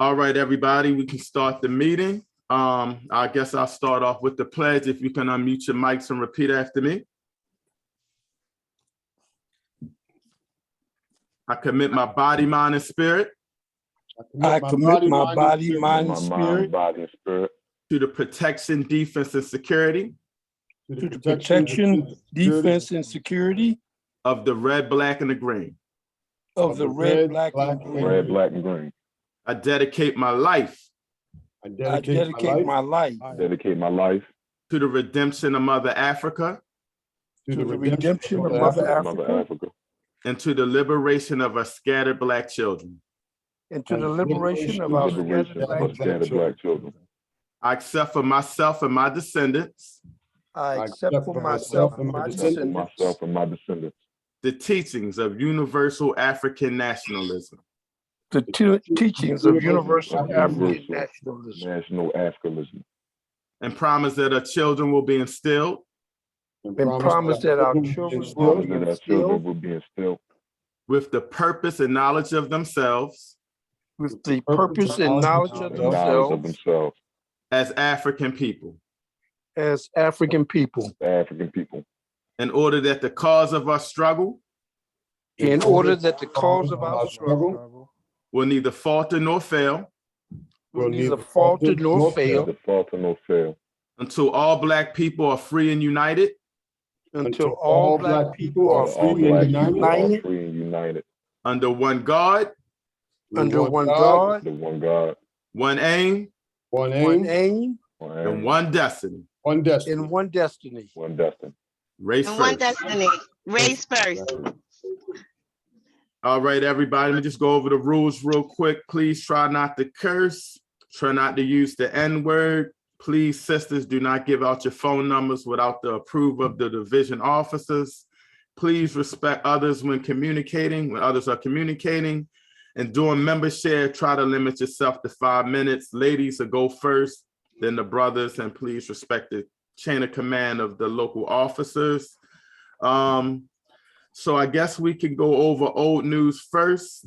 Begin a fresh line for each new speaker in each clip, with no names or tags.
All right, everybody, we can start the meeting. I guess I'll start off with the pledge. If you can unmute your mics and repeat after me. I commit my body, mind, and spirit
I commit my body, mind, and spirit
to the protection, defense, and security
to the protection, defense, and security
of the red, black, and the green.
of the red, black, and green.
I dedicate my life
I dedicate my life
to the redemption of Mother Africa
to the redemption of Mother Africa
and to the liberation of our scattered Black children.
and to the liberation of our scattered Black children.
I accept for myself and my descendants
I accept for myself and my descendants
the teachings of universal African nationalism
the teachings of universal African nationalism
and promise that our children will be instilled
and promise that our children will be instilled
with the purpose and knowledge of themselves
with the purpose and knowledge of themselves
as African people,
as African people,
in order that the cause of our struggle will neither falter nor fail until all Black people are free and united
until all Black people are free and united
under one God,
under one God,
one aim,
one aim,
and one destiny.
and one destiny.
Race
And
first.
one destiny, race first.
All right, everybody, let me just go over the rules real quick. Please try not to curse. Try not to use the N-word. Please, sisters, do not give out your phone numbers without the approval of the division officers. Please respect others when others are communicating. And during membership, try to limit yourself to 5 minutes. Ladies will go first, then the brothers, and please respect the chain of command of the local officers. So I guess we can go over old news first.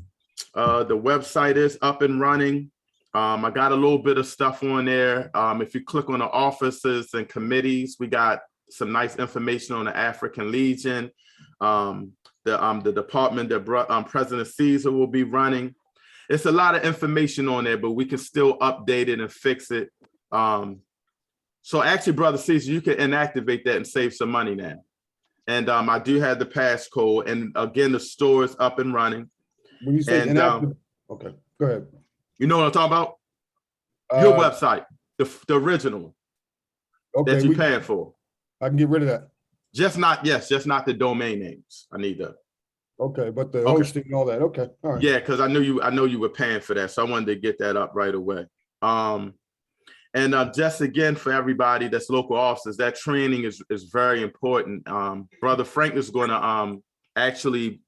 The website is up and running. I got a little bit of stuff on there. If you click on the offices and committees, we got some nice information on the African Legion, the department that President Caesar will be running. It's a lot of information on there, but we can still update it and fix it. So actually, Brother Caesar, you can inactivate that and save some money now. And I do have the passcode. And again, the store is up and running.
When you say inactive, okay, go ahead.
You know what I'm talking about? Your website, the original one that you're paying for.
I can get rid of that.
Just not the domain names. I need that.
Okay, but the hosting and all that. Okay, all right.
Yeah, because I know you were paying for that, so I wanted to get that up right away. And just again for everybody that's local officers, that training is very important. Brother Frank is going to actually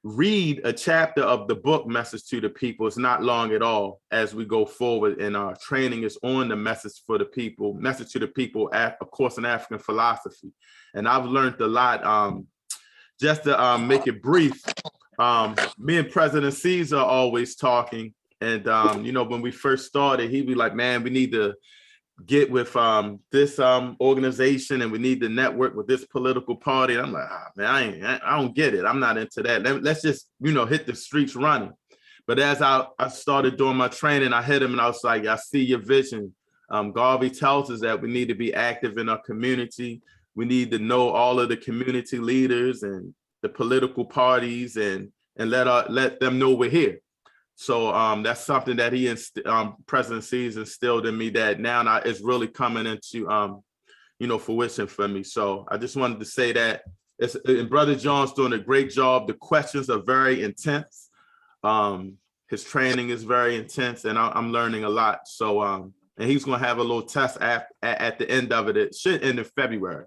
read a chapter of the book Message to the People. It's not long at all as we go forward, and our training is on the Message to the People, A Course in African Philosophy. And I've learned a lot. Just to make it brief, me and President Caesar are always talking. And, when we first started, he'd be like, man, we need to get with this organization and we need to network with this political party. And I'm like, man, I don't get it. I'm not into that. Let's just, hit the streets running. But as I started doing my training, I hit him and I was like, I see your vision. Garvey tells us that we need to be active in our community. We need to know all of the community leaders and the political parties and let them know we're here. So that's something that President Caesar instilled in me that now is really coming into, fruition for me. So I just wanted to say that and Brother John's doing a great job. The questions are very intense. His training is very intense and I'm learning a lot. So, and he's going to have a little test at the end of it. It should end in February.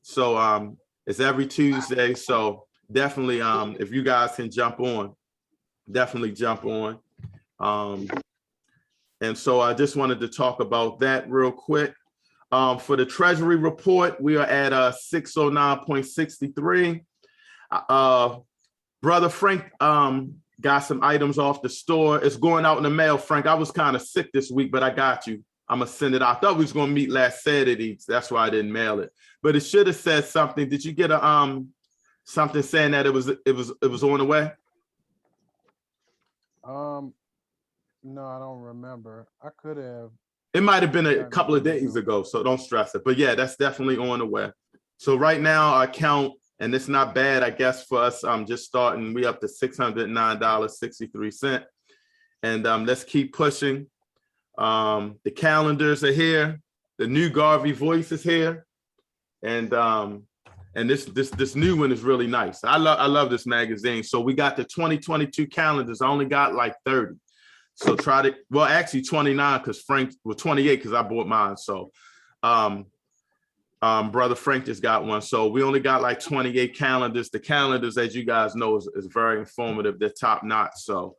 So it's every Tuesday. So definitely, if you guys can jump on, definitely jump on. And so I just wanted to talk about that real quick. For the Treasury report, we are at 609.63. Brother Frank got some items off the store. It's going out in the mail, Frank. I was kind of sick this week, but I got you. I'm gonna send it out. I thought we was gonna meet last Saturday. So that's why I didn't mail it. But it should have said something. Did you get a something saying that it was on the way?
No, I don't remember. I could have.
It might have been a couple of days ago, so don't stress it. But yeah, that's definitely on the way. So right now our count, and it's not bad, I guess, for us just starting, we up to $609.63. And let's keep pushing. The calendars are here. The new Garvey voice is here. And this new one is really nice. I love this magazine. So we got the 2022 calendars. I only got like 30. So try to, well, actually 29 because Frank, well, 28 because I bought mine. So brother Frank just got one. So we only got like 28 calendars. The calendars, as you guys know, is very informative. They're top notch. So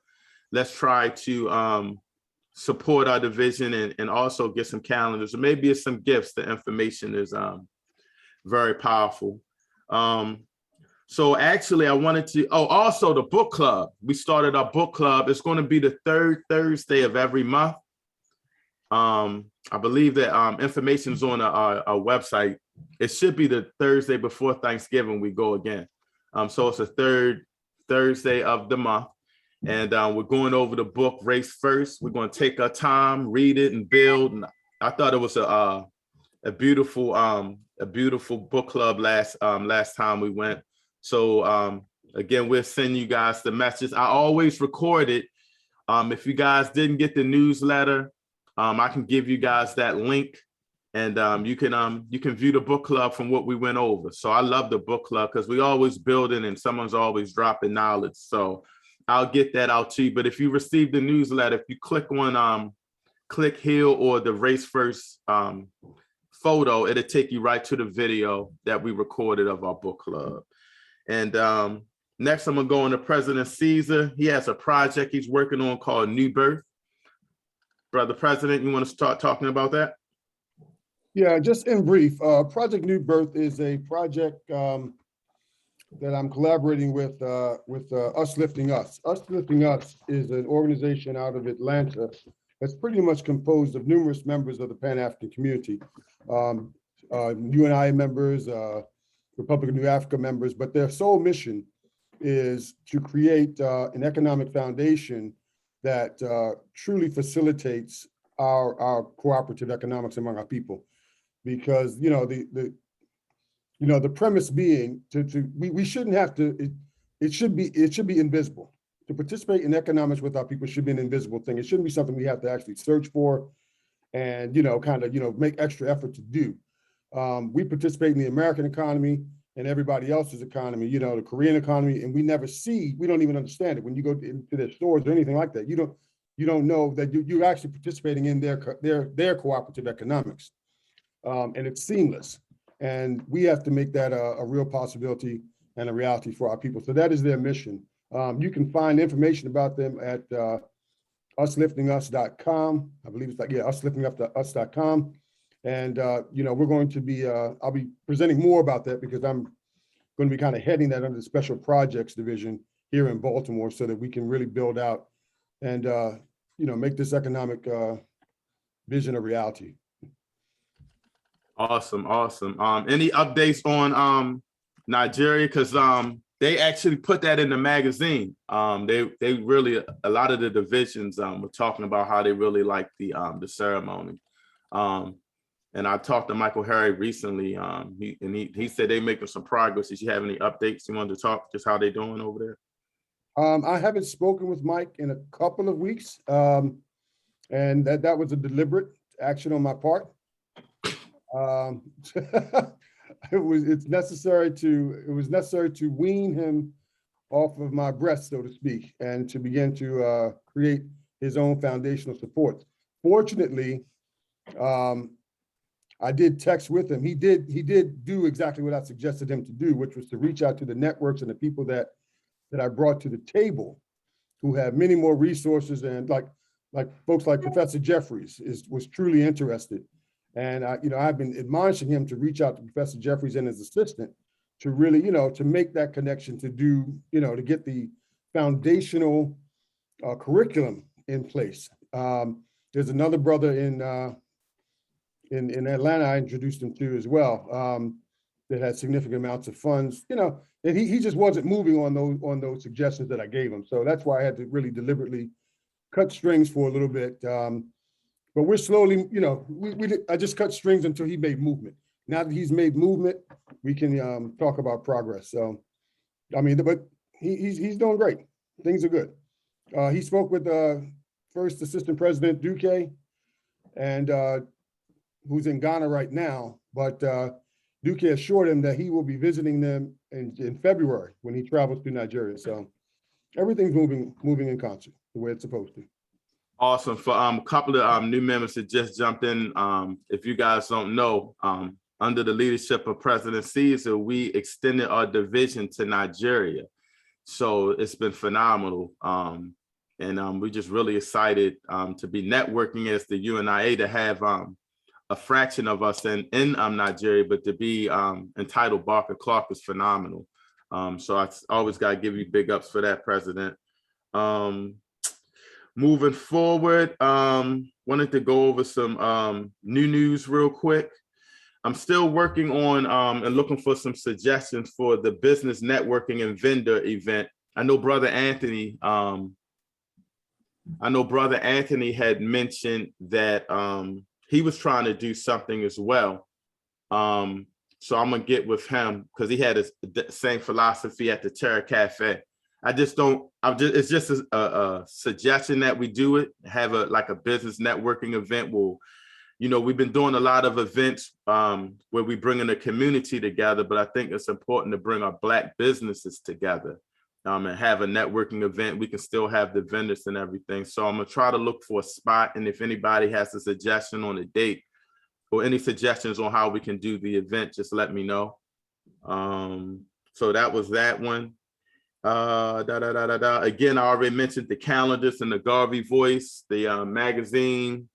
let's try to support our division and also get some calendars. Or maybe it's some gifts. The information is very powerful. So actually I wanted to, also the book club. We started our book club. It's going to be the third Thursday of every month. I believe that information is on our website. It should be the Thursday before Thanksgiving we go again. So it's the third Thursday of the month. And we're going over the book Race First. We're going to take our time, read it and build. And I thought it was a beautiful book club last time we went. So again, we'll send you guys the message. I always record it. If you guys didn't get the newsletter, I can give you guys that link, and you can view the book club from what we went over. So I love the book club because we always building and someone's always dropping knowledge. So I'll get that out to you. But if you receive the newsletter, if you click on click here or the Race First photo, it'll take you right to the video that we recorded of our book club. And next I'm gonna go on to President Caesar. He has a project he's working on called New Birth. Brother President, you want to start talking about that?
Yeah, just in brief, Project New Birth is a project that I'm collaborating with Us Lifting Us. Us Lifting Us is an organization out of Atlanta that's pretty much composed of numerous members of the Pan-African community, UNIA members, Republic of New Africa members, but their sole mission is to create an economic foundation that truly facilitates our cooperative economics among our people. Because the premise being we shouldn't have to, it should be invisible. To participate in economics with our people should be an invisible thing. It shouldn't be something we have to actually search for and make extra effort to do. We participate in the American economy and everybody else's economy, the Korean economy, and we don't even understand it. When you go into their stores or anything like that, you don't know that you're actually participating in their cooperative economics. And it's seamless. And we have to make that a real possibility and a reality for our people. So that is their mission. You can find information about them at usliftingus.com. I believe it's usliftingus.com. And, we're going to be, I'll be presenting more about that because I'm going to be kind of heading that under the Special Projects Division here in Baltimore so that we can really build out and, make this economic vision a reality.
Awesome. Any updates on Nigeria? Because they actually put that in the magazine. They really, a lot of the divisions were talking about how they really like the ceremony. And I talked to Michael Harry recently. He said they're making some progress. Did you have any updates you wanted to talk, just how they doing over there?
I haven't spoken with Mike in a couple of weeks. And that was a deliberate action on my part. It was necessary to wean him off of my breast, so to speak, and to begin to create his own foundational support. Fortunately, I did text with him. He did do exactly what I suggested him to do, which was to reach out to the networks and the people that I brought to the table, who have many more resources, and like folks like Professor Jeffries was truly interested. And I've been admonishing him to reach out to Professor Jeffries and his assistant to really, to make that connection, to do, to get the foundational curriculum in place. There's another brother in Atlanta I introduced him to as well, that had significant amounts of funds, you know, and he just wasn't moving on those suggestions that I gave him. So that's why I had to really deliberately cut strings for a little bit. But we're slowly, you know, I just cut strings until he made movement. Now that he's made movement, we can talk about progress. So, I mean, but he's doing great. Things are good. He spoke with First Assistant President Duque, and who's in Ghana right now. But Duque assured him that he will be visiting them in February when he travels to Nigeria. So everything's moving in concert the way it's supposed to.
Awesome. For a couple of new members that just jumped in, if you guys don't know, under the leadership of President Caesar, we extended our division to Nigeria. So it's been phenomenal. And we're just really excited to be networking as the UNIA, to have a fraction of us in Nigeria, but to be entitled BARCA-CLARKE is phenomenal. So I always got to give you big ups for that, President. Moving forward, wanted to go over some new news real quick. I'm still working on and looking for some suggestions for the business networking and vendor event. I know Brother Anthony had mentioned that he was trying to do something as well. So I'm gonna get with him because he had the same philosophy at the Terra Cafe. It's just a suggestion that we do it, have like a business networking event. You know, we've been doing a lot of events where we bring in the community together, but I think it's important to bring our Black businesses together and have a networking event. We can still have the vendors and everything. So I'm gonna try to look for a spot. And if anybody has a suggestion on a date or any suggestions on how we can do the event, just let me know. So that was that one. Again, I already mentioned the calendars and the Garvey Voice, the magazine,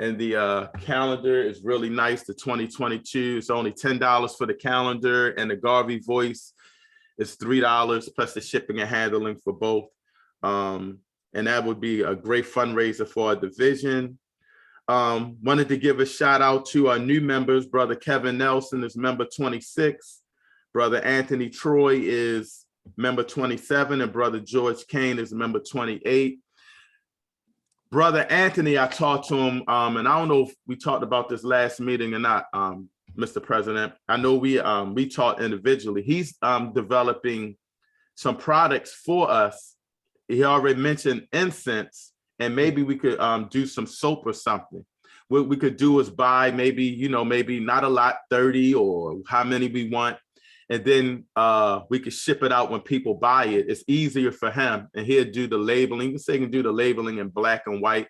and the calendar is really nice. The 2022 is only $10 for the calendar, and the Garvey Voice is $3 plus the shipping and handling for both. And that would be a great fundraiser for our division. Wanted to give a shout out to our new members. Brother Kevin Nelson is member 26. Brother Anthony Troy is member 27, and Brother George Kane is member 28. Brother Anthony, I talked to him, and I don't know if we talked about this last meeting or not, Mr. President. I know we talked individually. He's developing some products for us. He already mentioned incense, and maybe we could do some soap or something. What we could do is buy maybe not a lot, 30 or how many we want. And then we could ship it out when people buy it. It's easier for him, and he'll do the labeling. You can say he can do the labeling in black and white.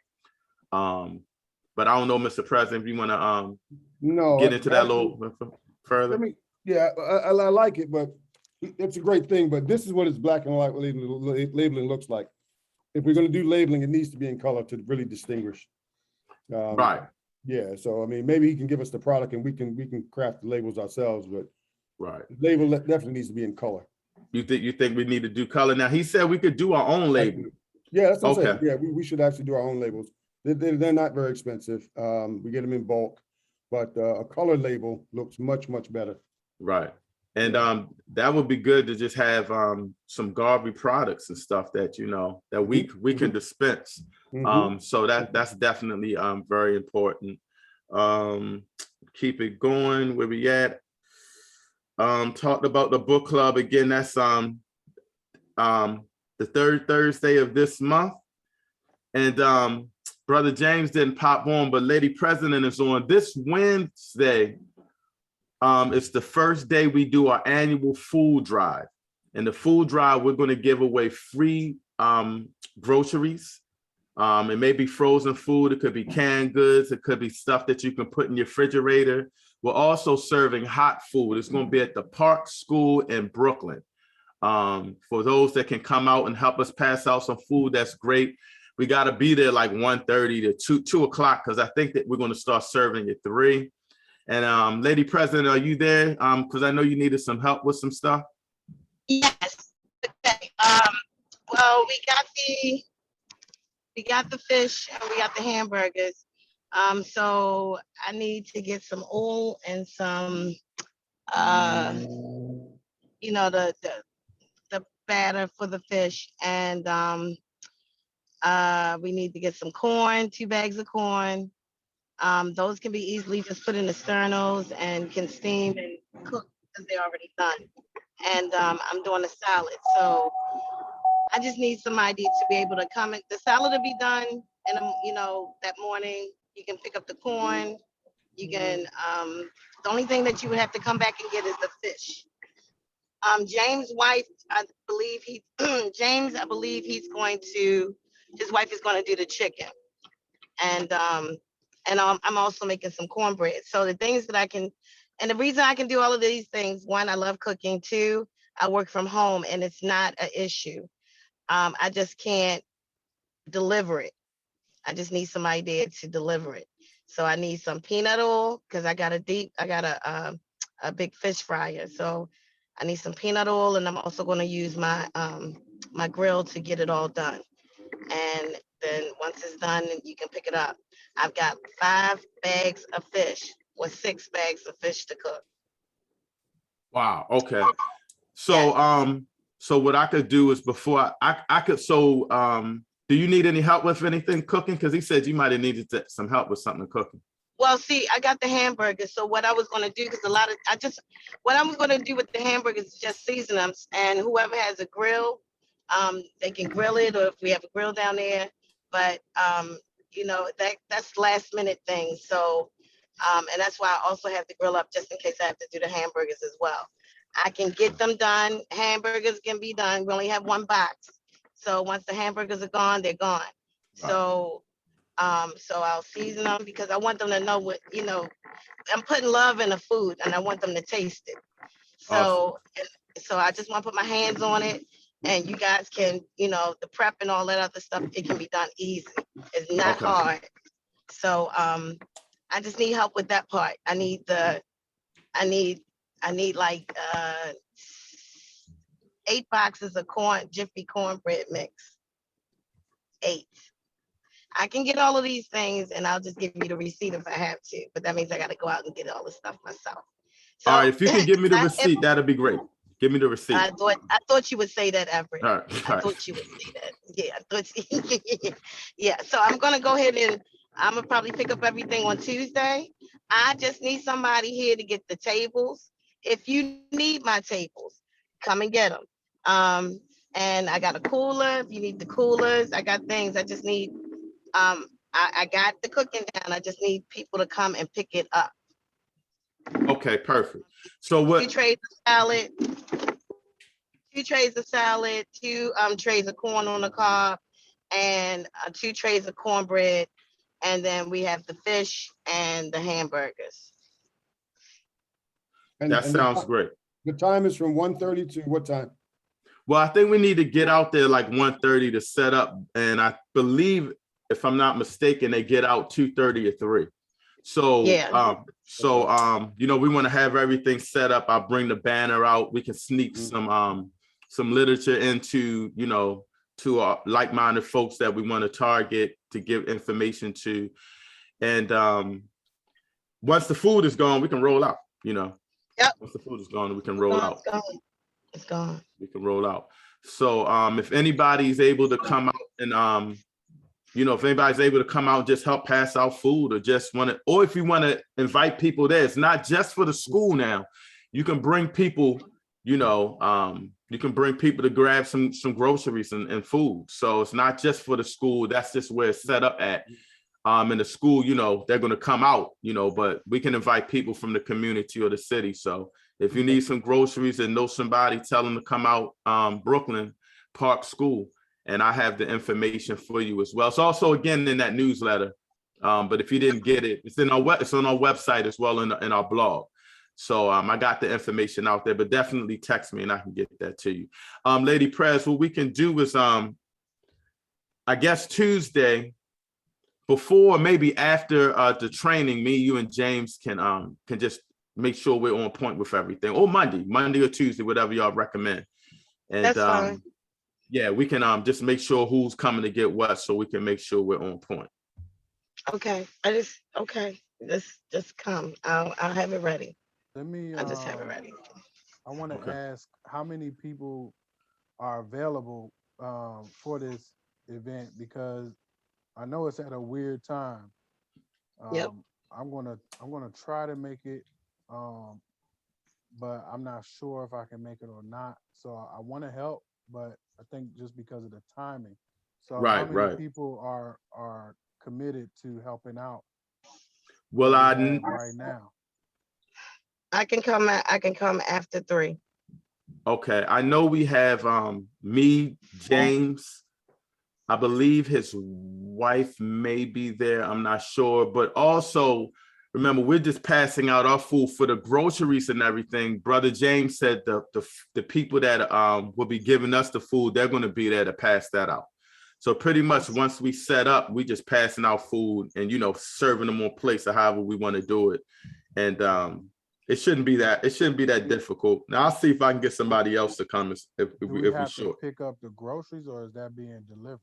But I don't know, Mr. President, if you want to get into that a little further.
I like it, but it's a great thing. But this is what his black and white labeling looks like. If we're going to do labeling, it needs to be in color to really distinguish.
Right.
Yeah. So I mean, maybe he can give us the product, and we can craft the labels ourselves, but.
Right.
The label definitely needs to be in color. You
think we need to do color? Now he said we could do our own label.
Yeah, that's what I'm saying. Yeah, we should actually do our own labels. They're not very expensive. We get them in bulk, but a color label looks much better.
Right. And that would be good to just have some Garvey products and stuff that that we can dispense. So that's definitely very important. Keep it going. Where we at? Talked about the book club again. That's the third Thursday of this month. And Brother James didn't pop on, but Lady President is on this Wednesday. It's the first day we do our annual food drive. And the food drive, we're going to give away free groceries. It may be frozen food. It could be canned goods. It could be stuff that you can put in your refrigerator. We're also serving hot food. It's going to be at the Park School in Brooklyn. For those that can come out and help us pass out some food, that's great. We got to be there like 1:30 to 2 o'clock because I think that we're going to start serving at 3. And Lady President, are you there? Because I know you needed some help with some stuff.
Yes. Okay. Well, we got the fish and we got the hamburgers. So I need to get some oil and some, you know, the batter for the fish, and we need to get some corn, 2 bags of corn. Those can be easily just put in the sternos and can steam and cook because they're already done. And I'm doing a salad, so I just need somebody to be able to come in. The salad will be done, and you know, that morning you can pick up the corn. You can. The only thing that you would have to come back and get is the fish. James' wife, I believe James, I believe his wife is going to do the chicken, and I'm also making some cornbread. So the things that I can, and the reason I can do all of these things, one, I love cooking. Two, I work from home, and it's not an issue. I just can't deliver it. I just need somebody there to deliver it. So I need some peanut oil because I got a big fish fryer. So I need some peanut oil, and I'm also going to use my my grill to get it all done. And then once it's done, you can pick it up. I've got 5 bags of fish with 6 bags of fish to cook.
Wow. Okay. So so what I could do is before I could do you need any help with anything cooking? Because he said you might have needed some help with something cooking.
Well, see, I got the hamburgers. So what I was going to do, because what I'm going to do with the hamburgers is just season them. And whoever has a grill, they can grill it, or if we have a grill down there. But, you know, that's last minute thing. So, and that's why I also have the grill up just in case I have to do the hamburgers as well. I can get them done. Hamburgers can be done. We only have 1 box. So once the hamburgers are gone, they're gone. Right. So I'll season them because I want them to know what, you know, I'm putting love in the food and I want them to taste it. So, awesome. So I just want to put my hands on it, and you guys can, you know, the prep and all that other stuff, it can be done easy. It's not hard. So I just need help with that part. I need like 8 boxes of Jiffy cornbread mix. 8. I can get all of these things, and I'll just give you the receipt if I have to. But that means I got to go out and get all the stuff myself. So,
all right, if you can give me the receipt, that'd be great. Give me the receipt.
I thought you would say that, Everett.
All right.
I thought you would say that. Yeah, I thought. Yeah. So I'm gonna go ahead and I'm gonna probably pick up everything on Tuesday. I just need somebody here to get the tables. If you need my tables, come and get them. And I got a cooler. If you need the coolers, I got things. I just need. I got the cooking down. I just need people to come and pick it up.
Okay, perfect. So what?
2 trays of salad. 2 trays of salad. 2 trays of corn on the cob, and 2 trays of cornbread. And then we have the fish and the hamburgers.
That sounds great.
The time is from 1:30 to what time?
Well, I think we need to get out there like 1:30 to set up. And I believe, if I'm not mistaken, they get out 2:30 or 3. So, yeah. You know, we want to have everything set up. I'll bring the banner out. We can sneak some literature into, you know, to our like-minded folks that we want to target to give information to. And once the food is gone, we can roll out, you know.
Yep.
Once the food is gone, we can roll out.
It's gone.
We can roll out. So if anybody's able to come out and you know, if anybody's able to come out, just help pass out food, or just want to, or if you want to invite people there, it's not just for the school now. You can bring people, you know, you can bring people to grab some groceries and food. So it's not just for the school. That's just where it's set up at. In the school, you know, they're going to come out, you know, but we can invite people from the community or the city. So if you need some groceries and know somebody, tell them to come out, Brooklyn Park School. And I have the information for you as well. It's also, again, in that newsletter. But if you didn't get it, it's on our website as well, in our blog. So I got the information out there, but definitely text me and I can get that to you. Lady Prez, what we can do is, I guess Tuesday, before, maybe after the training, me, you, and James can just make sure we're on point with everything. Or Monday or Tuesday, whatever y'all recommend. And,
that's fine.
Yeah, we can just make sure who's coming to get what, so we can make sure we're on point.
Okay, just come. I'll have it ready.
Let me,
I'll just have it ready.
I want to
Okay.
ask how many people are available for this event, because I know it's at a weird time.
Yep.
I'm gonna try to make it, but I'm not sure if I can make it or not. So I want to help, but I think just because of the timing. So how many people are committed to helping out?
Well,
right now.
I can come after 3.
Okay, I know we have me, James. I believe his wife may be there. I'm not sure, but also remember, we're just passing out our food for the groceries and everything. Brother James said the people that will be giving us the food, they're going to be there to pass that out. So pretty much once we set up, we just passing out food and, you know, serving them on plates or however we want to do it. And it shouldn't be that difficult. Now I'll see if I can get somebody else to come if we short.
Pick up the groceries, or is that being delivered?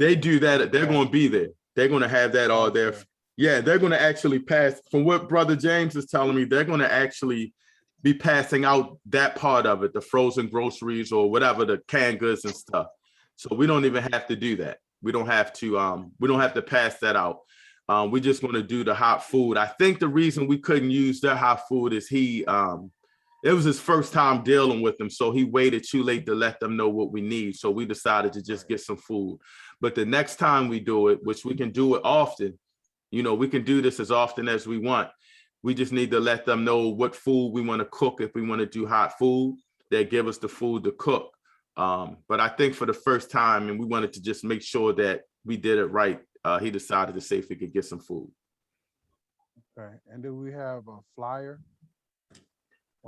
They do that. They're going to be there. They're going to have that all there. Yeah, they're going to actually pass. From what Brother James is telling me, they're going to actually be passing out that part of it, the frozen groceries or whatever, the canned goods and stuff. So we don't even have to do that. We don't have to pass that out. We're just going to do the hot food. I think the reason we couldn't use their hot food is it was his first time dealing with them. So he waited too late to let them know what we need. So we decided to just get some food. But the next time we do it, which we can do it often, you know, we can do this as often as we want. We just need to let them know what food we want to cook. If we want to do hot food, they give us the food to cook. But I think for the first time, and we wanted to just make sure that we did it right, he decided to say if we could get some food.
Okay. And do we have a flyer?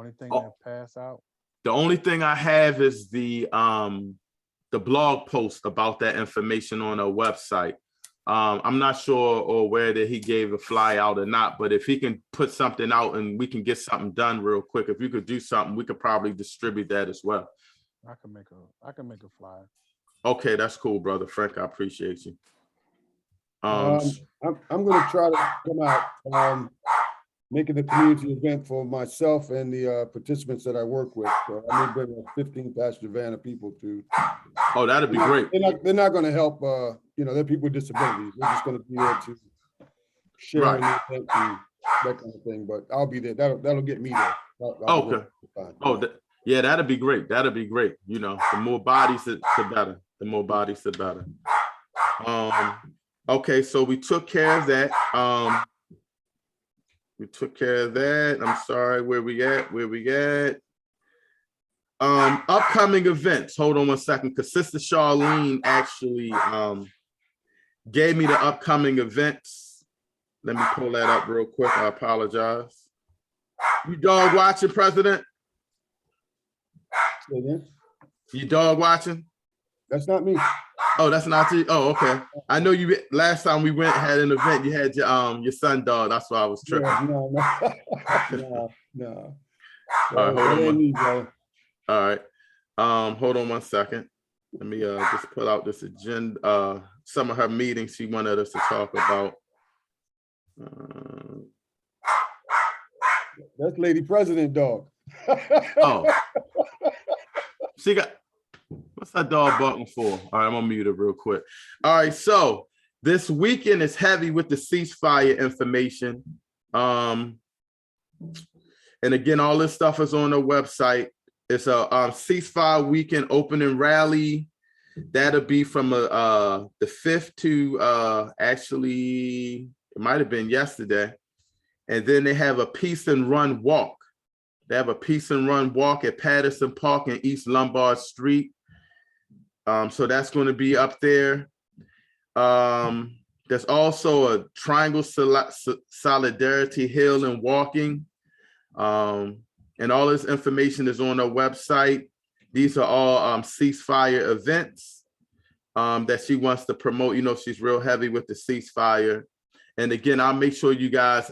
Anything to pass out?
The only thing I have is the blog post about that information on our website. I'm not sure or where that he gave a fly out or not, but if he can put something out and we can get something done real quick, if you could do something, we could probably distribute that as well.
I can make a flyer.
Okay, that's cool, brother Frank. I appreciate you.
I'm going to try to come out, making a community event for myself and the participants that I work with. So I may bring a 15-passenger van of people to.
Oh, that'd be great.
They're not going to help. You know, they're people with disabilities. They're just going to be there to share in the event and that kind of thing. But I'll be there. That'll get me there.
Okay. Yeah, that'd be great. That'd be great. You know, the more bodies, the better. The more bodies, the better. Okay, so we took care of that. I'm sorry, where we at? Upcoming events. Hold on one second, because Sister Charlene actually gave me the upcoming events. Let me pull that up real quick. I apologize. You dog watching, President? You dog watching?
That's not me.
Oh, that's not you. Oh, okay. I know you. Last time we had an event, you had your son dog. That's why I was tripping.
Yeah, no.
All right, all right. Hold on one second. Let me just pull out this agenda. Some of her meetings she wanted us to talk about.
That's Lady President dog.
Oh, she got. What's that dog barking for? All right, I'm gonna mute it real quick. All right, so this weekend is heavy with the ceasefire information. And again, all this stuff is on the website. It's a ceasefire weekend opening rally. That'll be from the 5th to actually, it might have been yesterday. And then they have a peace and run walk. They have a peace and run walk at Patterson Park and East Lombard Street. So that's going to be up there. There's also a Triangle Solidarity Hill and Walking. And all this information is on our website. These are all ceasefire events that she wants to promote. You know, she's real heavy with the ceasefire. And again, I'll make sure you guys,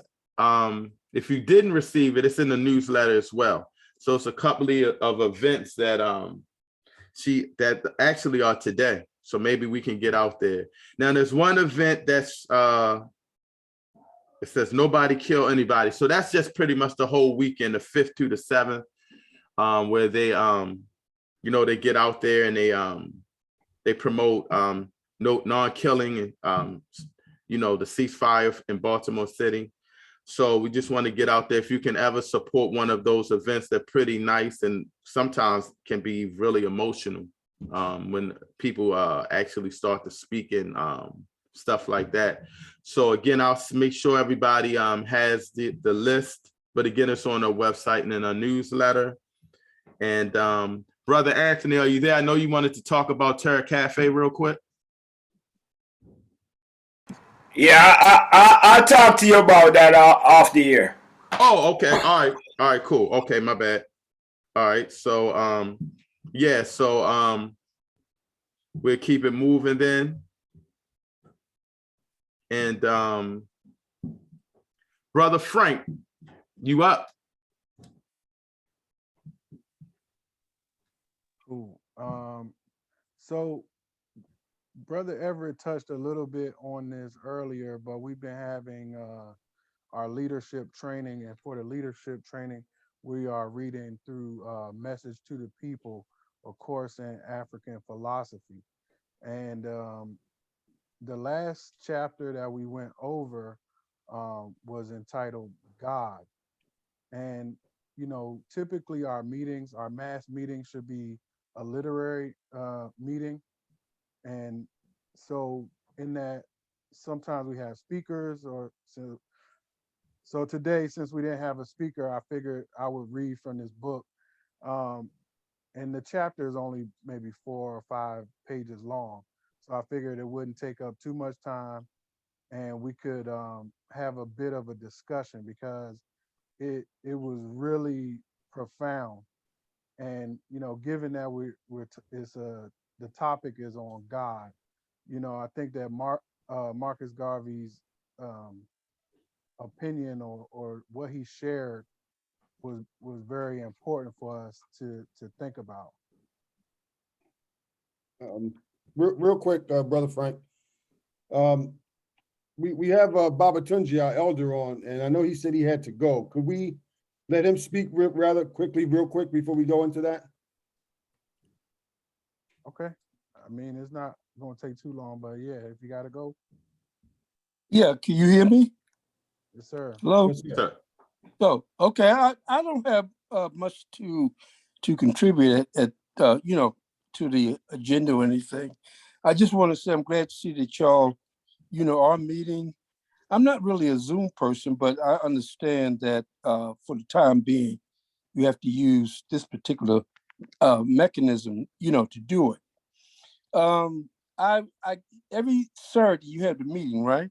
if you didn't receive it, it's in the newsletter as well. So it's a couple of events that that actually are today. So maybe we can get out there. Now there's one event that's it says nobody kill anybody. So that's just pretty much the whole weekend, the 5th to the 7th, where they they get out there and they promote no non-killing and the ceasefire in Baltimore City. So we just want to get out there. If you can ever support one of those events, they're pretty nice and sometimes can be really emotional when people actually start to speak and stuff like that. So again, I'll make sure everybody has the list, but again, it's on our website and in our newsletter. And Brother Anthony, are you there? I know you wanted to talk about Terra Cafe real quick.
Yeah, I'll talk to you about that off the air.
Oh, okay. All right, cool. Okay, my bad. All right, so yeah, so we'll keep it moving then. And Brother Frank, you up?
Cool. So Brother Everett touched a little bit on this earlier, but we've been having our leadership training, and for the leadership training, we are reading through Message to the People, a course in African philosophy. And the last chapter that we went over was entitled God. And, typically our meetings, our mass meetings should be a literary meeting. And so in that, sometimes we have speakers so today, since we didn't have a speaker, I figured I would read from this book. And the chapter is only maybe 4 or 5 pages long. So I figured it wouldn't take up too much time and we could have a bit of a discussion because it was really profound. And, given that the topic is on God, I think that Marcus Garvey's opinion or what he shared was very important for us to think about.
Real quick, Brother Frank. We have Baba Tunji, our elder, on, and I know he said he had to go. Could we let him speak real quick before we go into that?
Okay. I mean, it's not going to take too long, but yeah, if you got to go.
Yeah, can you hear me?
Yes, sir.
Hello?
Yes, sir.
Oh, okay. I don't have much to contribute at to the agenda or anything. I just want to say I'm glad to see that y'all, are meeting. I'm not really a Zoom person, but I understand that for the time being, you have to use this particular mechanism, to do it. I every Saturday you have the meeting, right?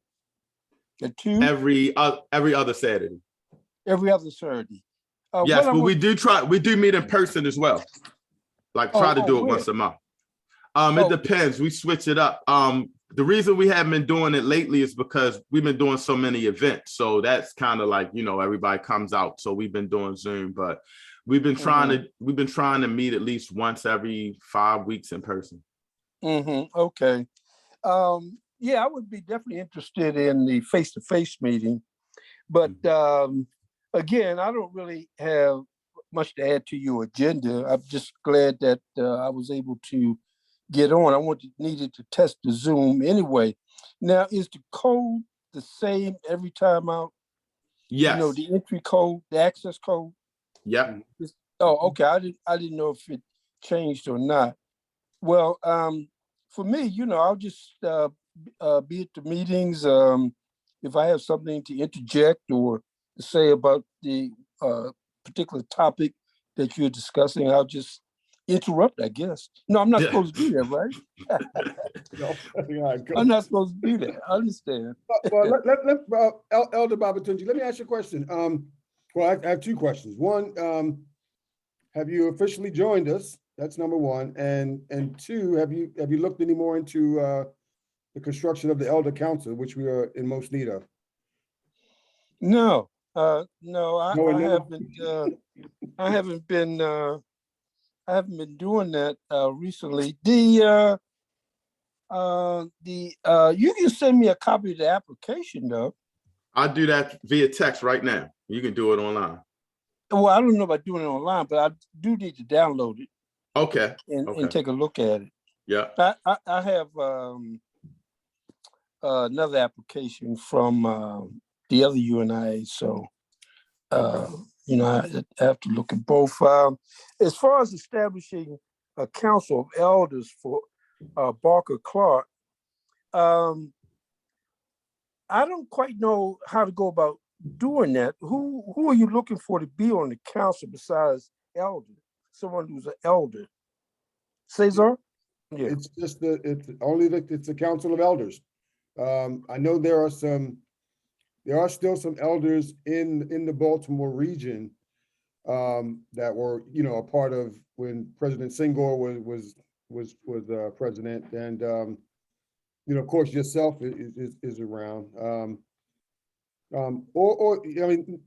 At 2?
Every other Saturday.
Every other Saturday.
Yes, but we do meet in person as well. Like try to do it once a month. It depends. We switch it up. The reason we haven't been doing it lately is because we've been doing so many events. So that's kind of like, everybody comes out. So we've been doing Zoom, but we've been trying to meet at least once every 5 weeks in person.
Okay. Yeah, I would be definitely interested in the face-to-face meeting, but again, I don't really have much to add to your agenda. I'm just glad that I was able to get on. I needed to test the Zoom anyway. Now, is the code the same every time out?
Yes.
The entry code, the access code?
Yep.
Oh, okay. I didn't know if it changed or not. Well, for me, I'll just be at the meetings. If I have something to interject or to say about the particular topic that you're discussing, I'll just interrupt, I guess. No, I'm not supposed to do that, right?
No,
I'm not supposed to do that. I understand.
Well, Elder Baba Tunji, let me ask you a question. Well, I have 2 questions. One, have you officially joined us? That's number 1. And 2, have you looked any more into the construction of the Elder Council, which we are in most need of?
No, I haven't. I haven't been I haven't been doing that recently. You can send me a copy of the application though.
I'll do that via text right now. You can do it online.
Well, I don't know about doing it online, but I do need to download it
Okay.
and
Okay.
take a look at it.
Yeah.
I have another application from the other UNIA, so I have to look at both. As far as establishing a council of elders for BARCA-CLARKE, I don't quite know how to go about doing that. Who are you looking for to be on the council besides elder? Someone who's an elder. Cesar? Yeah.
It's just it's a council of elders. I know there are still some elders in the Baltimore region that were, a part of when President Senghor was president, and of course yourself is around. I mean,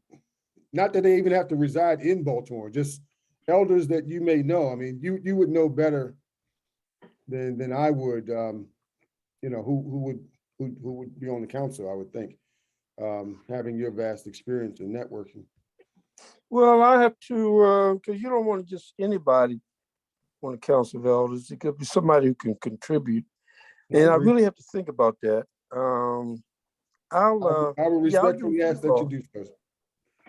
not that they even have to reside in Baltimore, just elders that you may know. I mean, you would know better than I would, who would be on the council, I would think, having your vast experience in networking.
Well, I have to, because you don't want just anybody on the council of elders. It could be somebody who can contribute. And I really have to think about that.
I will respectfully ask that you do so.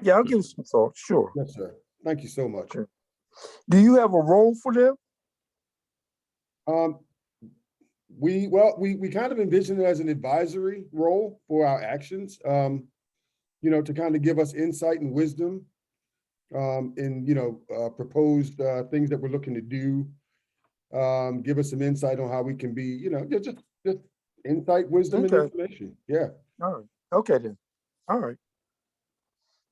Yeah, I'll give it some thought, sure.
Yes, sir. Thank you so much.
Okay. Do you have a role for them?
We kind of envision it as an advisory role for our actions, to kind of give us insight and wisdom, in proposed things that we're looking to do. Give us some insight on how we can be, just insight, wisdom, and information. Yeah.
All right. Okay then. All right.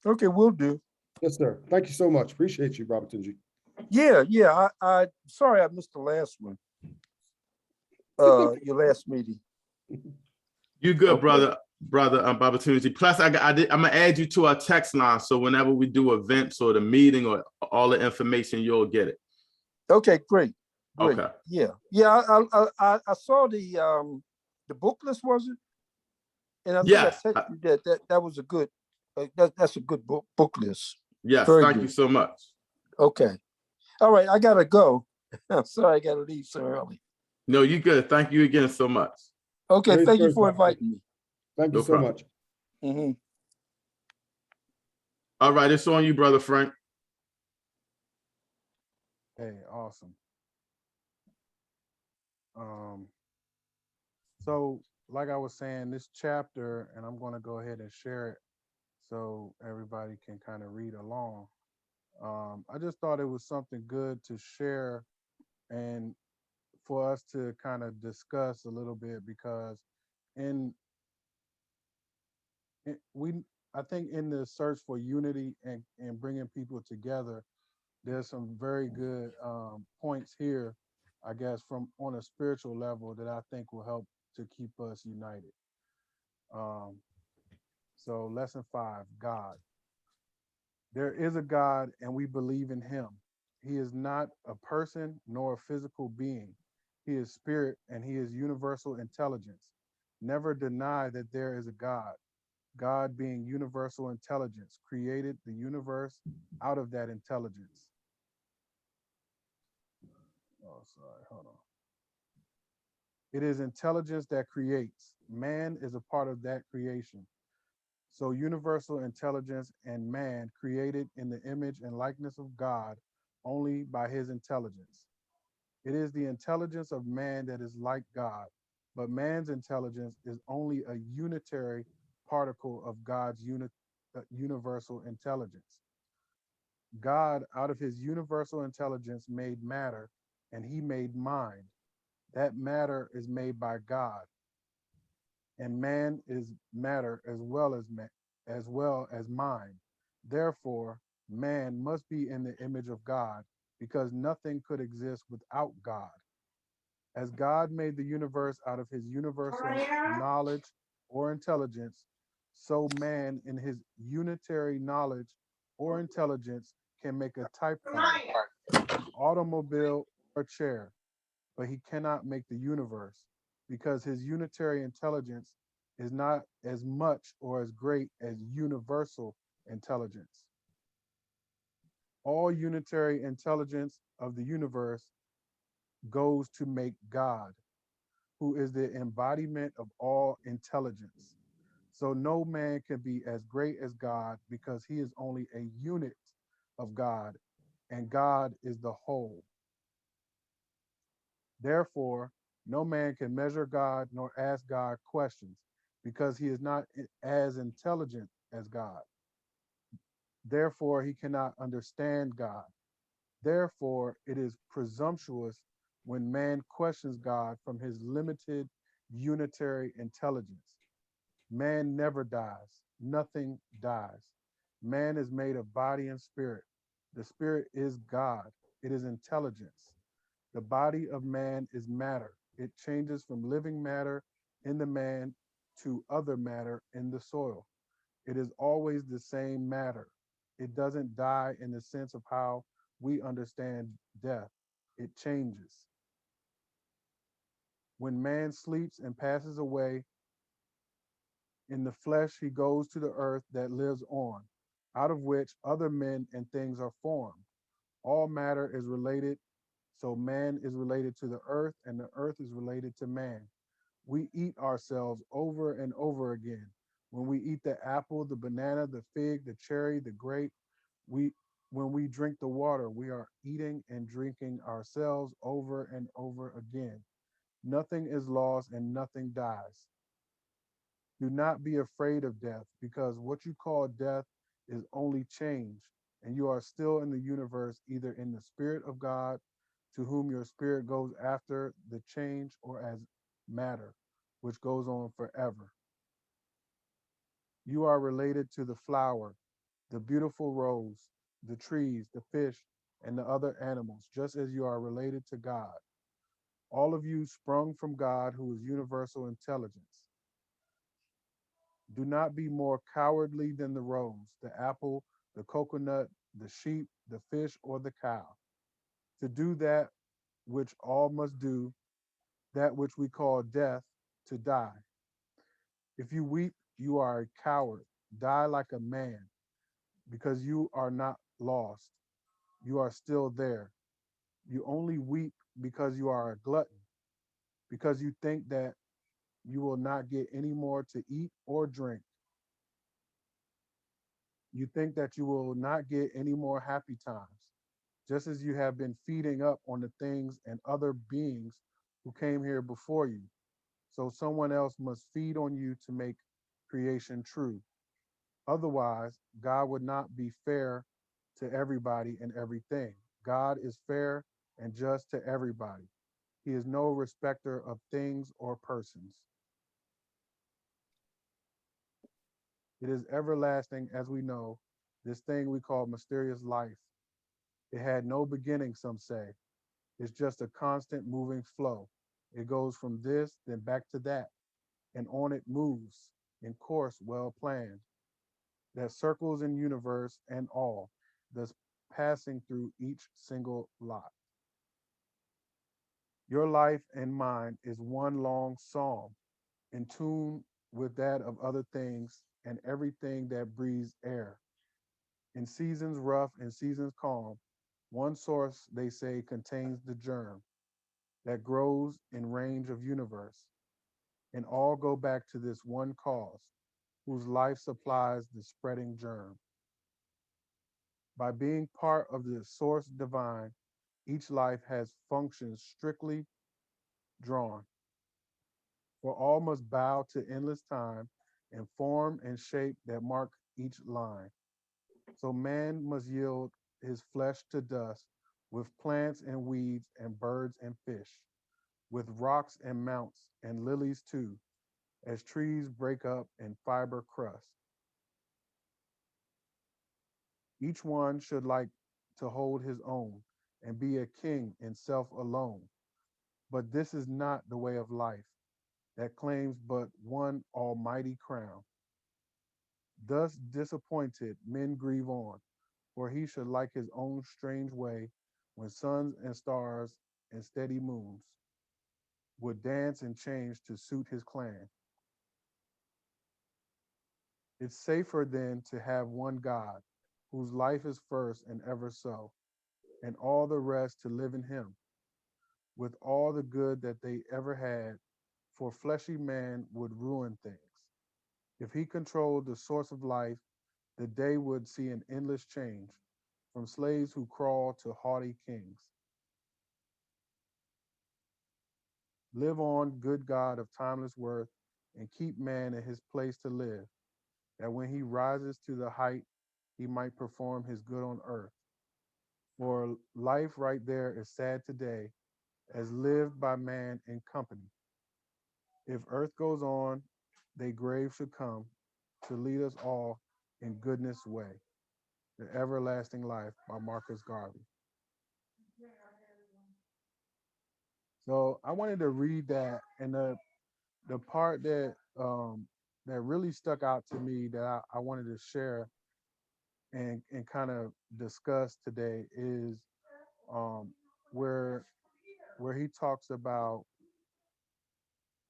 Okay, we'll do.
Yes, sir. Thank you so much. Appreciate you, Robert Tunji.
Yeah. I sorry I missed the last one. Your last meeting.
You good, okay. brother Babatunzi. Plus, I'm gonna add you to our text line, so whenever we do events or the meeting or all the information, you'll get it.
Okay, great.
Okay.
Yeah. I saw the book list, was it? And I think I said that was a good. That's a good book list.
Yes. Thank you so much.
Okay. All right. I gotta go. I'm sorry. I gotta leave so early.
No, you good. Thank you again so much.
Okay. Thank you for inviting me.
Thank you so much.
Mm-hmm.
All right. It's on you, Brother Frank.
Hey, awesome. So like I was saying, this chapter, and I'm going to go ahead and share it so everybody can kind of read along. I just thought it was something good to share and for us to kind of discuss a little bit, because I think in the search for unity and bringing people together, there's some very good points here, I guess, from on a spiritual level that I think will help to keep us united. So lesson 5, God. There is a God and we believe in him. He is not a person nor a physical being. He is spirit and he is universal intelligence. Never deny that there is a God. God, being universal intelligence, created the universe out of that intelligence. Oh, sorry, hold on. It is intelligence that creates. Man is a part of that creation. So universal intelligence and man created in the image and likeness of God only by his intelligence. It is the intelligence of man that is like God, but man's intelligence is only a unitary particle of God's universal intelligence. God, out of his universal intelligence, made matter, and he made mind. That matter is made by God, and man is matter as well as mind. Therefore, man must be in the image of God, because nothing could exist without God. As God made the universe out of his universal knowledge or intelligence, so man in his unitary knowledge or intelligence can make a typewriter. automobile, or chair, but he cannot make the universe because his unitary intelligence is not as much or as great as universal intelligence. All unitary intelligence of the universe goes to make God, who is the embodiment of all intelligence. So no man can be as great as God because he is only a unit of God, and God is the whole. Therefore, no man can measure God nor ask God questions because he is not as intelligent as God. Therefore, he cannot understand God. Therefore, it is presumptuous when man questions God from his limited unitary intelligence. Man never dies. Nothing dies. Man is made of body and spirit. The spirit is God. It is intelligence. The body of man is matter. It changes from living matter in the man to other matter in the soil. It is always the same matter. It doesn't die in the sense of how we understand death. It changes. When man sleeps and passes away, in the flesh he goes to the earth that lives on, out of which other men and things are formed. All matter is related, so man is related to the earth, and the earth is related to man. We eat ourselves over and over again. When we eat the apple, the banana, the fig, the cherry, the grape, we when we drink the water, we are eating and drinking ourselves over and over again. Nothing is lost and nothing dies. Do not be afraid of death, because what you call death is only change, and you are still in the universe, either in the spirit of God, to whom your spirit goes after the change, or as matter, which goes on forever. You are related to the flower, the beautiful rose, the trees, the fish, and the other animals, just as you are related to God. All of you sprung from God, who is universal intelligence. Do not be more cowardly than the rose, the apple, the coconut, the sheep, the fish, or the cow. To do that which all must do, that which we call death, to die. If you weep, you are a coward. Die like a man, because you are not lost. You are still there. You only weep because you are a glutton, because you think that you will not get any more to eat or drink. You think that you will not get any more happy times, just as you have been feeding up on the things and other beings who came here before you. So someone else must feed on you to make creation true. Otherwise, God would not be fair to everybody and everything. God is fair and just to everybody. He is no respecter of things or persons. It is everlasting, as we know, this thing we call mysterious life. It had no beginning, some say. It's just a constant moving flow. It goes from this, then back to that, and on it moves, in course well planned, that circles in universe and all, thus passing through each single lot. Your life and mine is one long psalm, in tune with that of other things and everything that breathes air. In seasons rough and seasons calm, one source, they say, contains the germ that grows in range of universe, and all go back to this one cause, whose life supplies the spreading germ. By being part of the source divine, each life has functions strictly drawn, for all must bow to endless time and form and shape that mark each line. So man must yield his flesh to dust, with plants and weeds and birds and fish, with rocks and mounts and lilies too, as trees break up and fiber crust. Each one should like to hold his own and be a king in self alone. But this is not the way of life that claims but one almighty crown. Thus disappointed, men grieve on, for he should like his own strange way when suns and stars and steady moons would dance and change to suit his clan. It's safer then to have one God, whose life is first and ever so, and all the rest to live in him, with all the good that they ever had, for fleshy man would ruin things. If he controlled the source of life, the day would see an endless change, from slaves who crawl to haughty kings. Live on, good God of timeless worth, and keep man in his place to live, that when he rises to the height, he might perform his good on earth. For life right there is sad today, as lived by man in company. If earth goes on, they grave should come to lead us all in goodness way. The Everlasting Life by Marcus Garvey. So I wanted to read that, and the part that that really stuck out to me that I wanted to share and kind of discuss today is um, where he talks about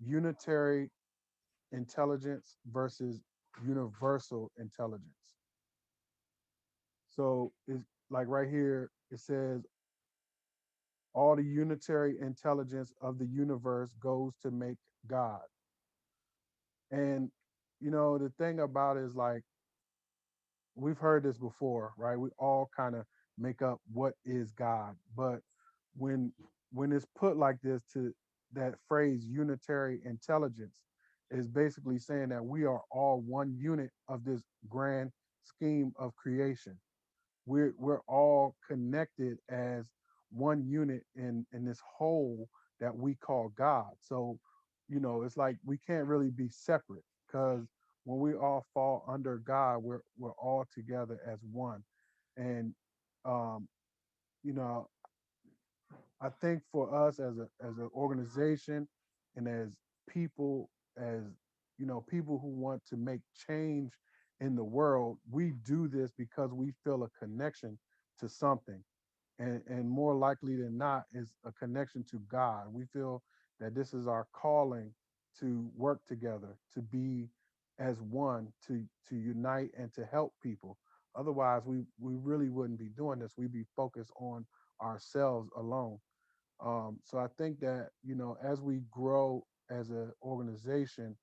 unitary intelligence versus universal intelligence. So it's like right here, it says all the unitary intelligence of the universe goes to make God. And you know, the thing about it is like we've heard this before, right? We all kind of make up what is God, but when it's put like this, to that phrase unitary intelligence is basically saying that we are all one unit of this grand scheme of creation. We're all connected as one unit in this whole that we call God. So, you know, it's like we can't really be separate, because when we all fall under God, we're all together as one. And um, you know, I think for us as an organization and as people, as you know, people who want to make change in the world, we do this because we feel a connection to something. And more likely than not is a connection to God. We feel that this is our calling to work together, to be as one, to unite and to help people. Otherwise, we really wouldn't be doing this. We'd be focused on ourselves alone. So I think that, you know, as we grow as an organization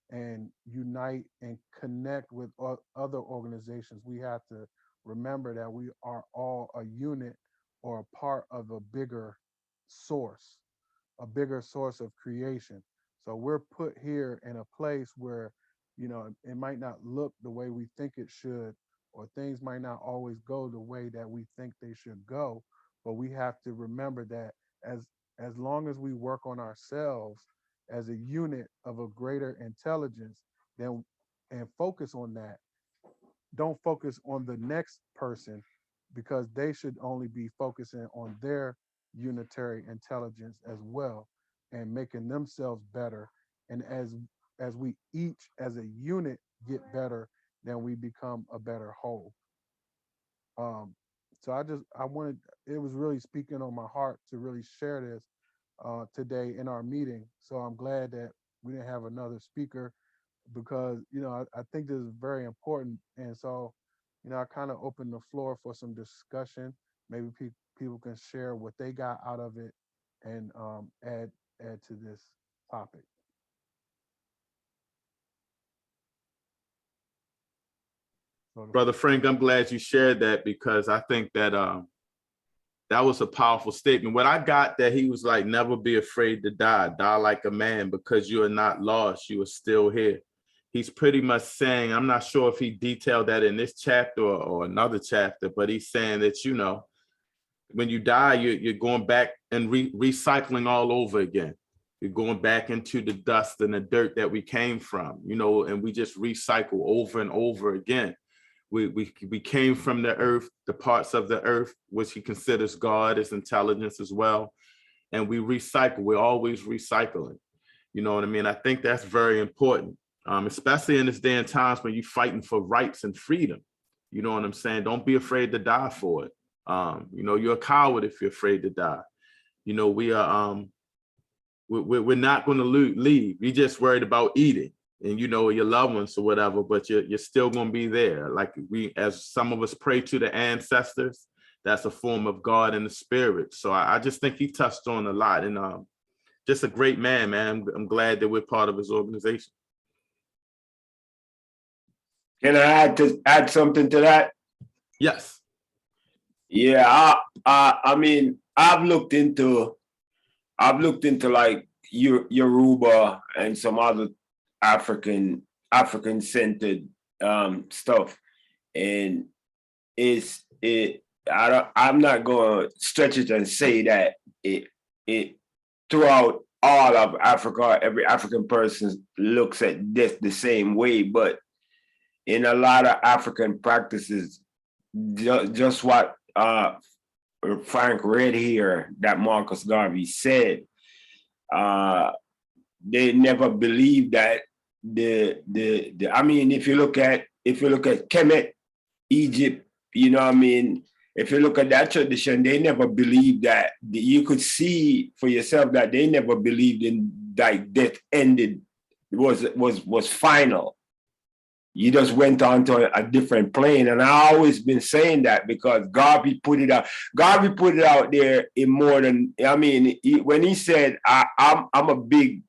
and unite and connect with other organizations, we have to remember that we are all a unit or a part of a bigger source of creation. So we're put here in a place where, you know, it might not look the way we think it should, or things might not always go the way that we think they should go. But we have to remember that as long as we work on ourselves as a unit of a greater intelligence, then and focus on that, don't focus on the next person, because they should only be focusing on their unitary intelligence as well and making themselves better. And as we each as a unit get better, then we become a better whole. um so I wanted, it was really speaking on my heart to really share this today in our meeting. So I'm glad that we didn't have another speaker, because you know I think this is very important. And so, you know, I kind of open the floor for some discussion. Maybe people can share what they got out of it and add to this topic. So
Brother Frank, I'm glad you shared that, because I think that that was a powerful statement. What I got, that he was like, never be afraid to die. Die like a man, because you are not lost. You are still here. He's pretty much saying, I'm not sure if he detailed that in this chapter or another chapter, but he's saying that, you know, when you die, you're going back and recycling all over again. You're going back into the dust and the dirt that we came from, you know, and we just recycle over and over again. We came from the earth, the parts of the earth, which he considers God as intelligence as well. And we recycle, we're always recycling. You know what I mean? I think that's very important, especially in this day and times when you're fighting for rights and freedom. You know what I'm saying? Don't be afraid to die for it. You know, you're a coward if you're afraid to die. You know, we are, we're not going to leave. You're just worried about eating and, you know, your loved ones or whatever, but you're still going to be there. Like as some of us pray to the ancestors, that's a form of God and the spirit. So I just think he touched on a lot, and just a great man, man. I'm glad that we're part of his organization.
Can I add something to that?
Yes.
Yeah, I mean, I've looked into like Yoruba and some other African centered stuff, and I'm not going to stretch it and say that it throughout all of Africa, every African person looks at this the same way, but in a lot of African practices, just what Frank read here that Marcus Garvey said, they never believed that I mean, if you look at Kemet, Egypt, you know what I mean, if you look at that tradition, they never believed that you could see for yourself that they never believed in like death ended was final. You just went on to a different plane. And I always been saying that because Garvey put it out. Garvey put it out there in more than, I mean, when he said, I'm a big,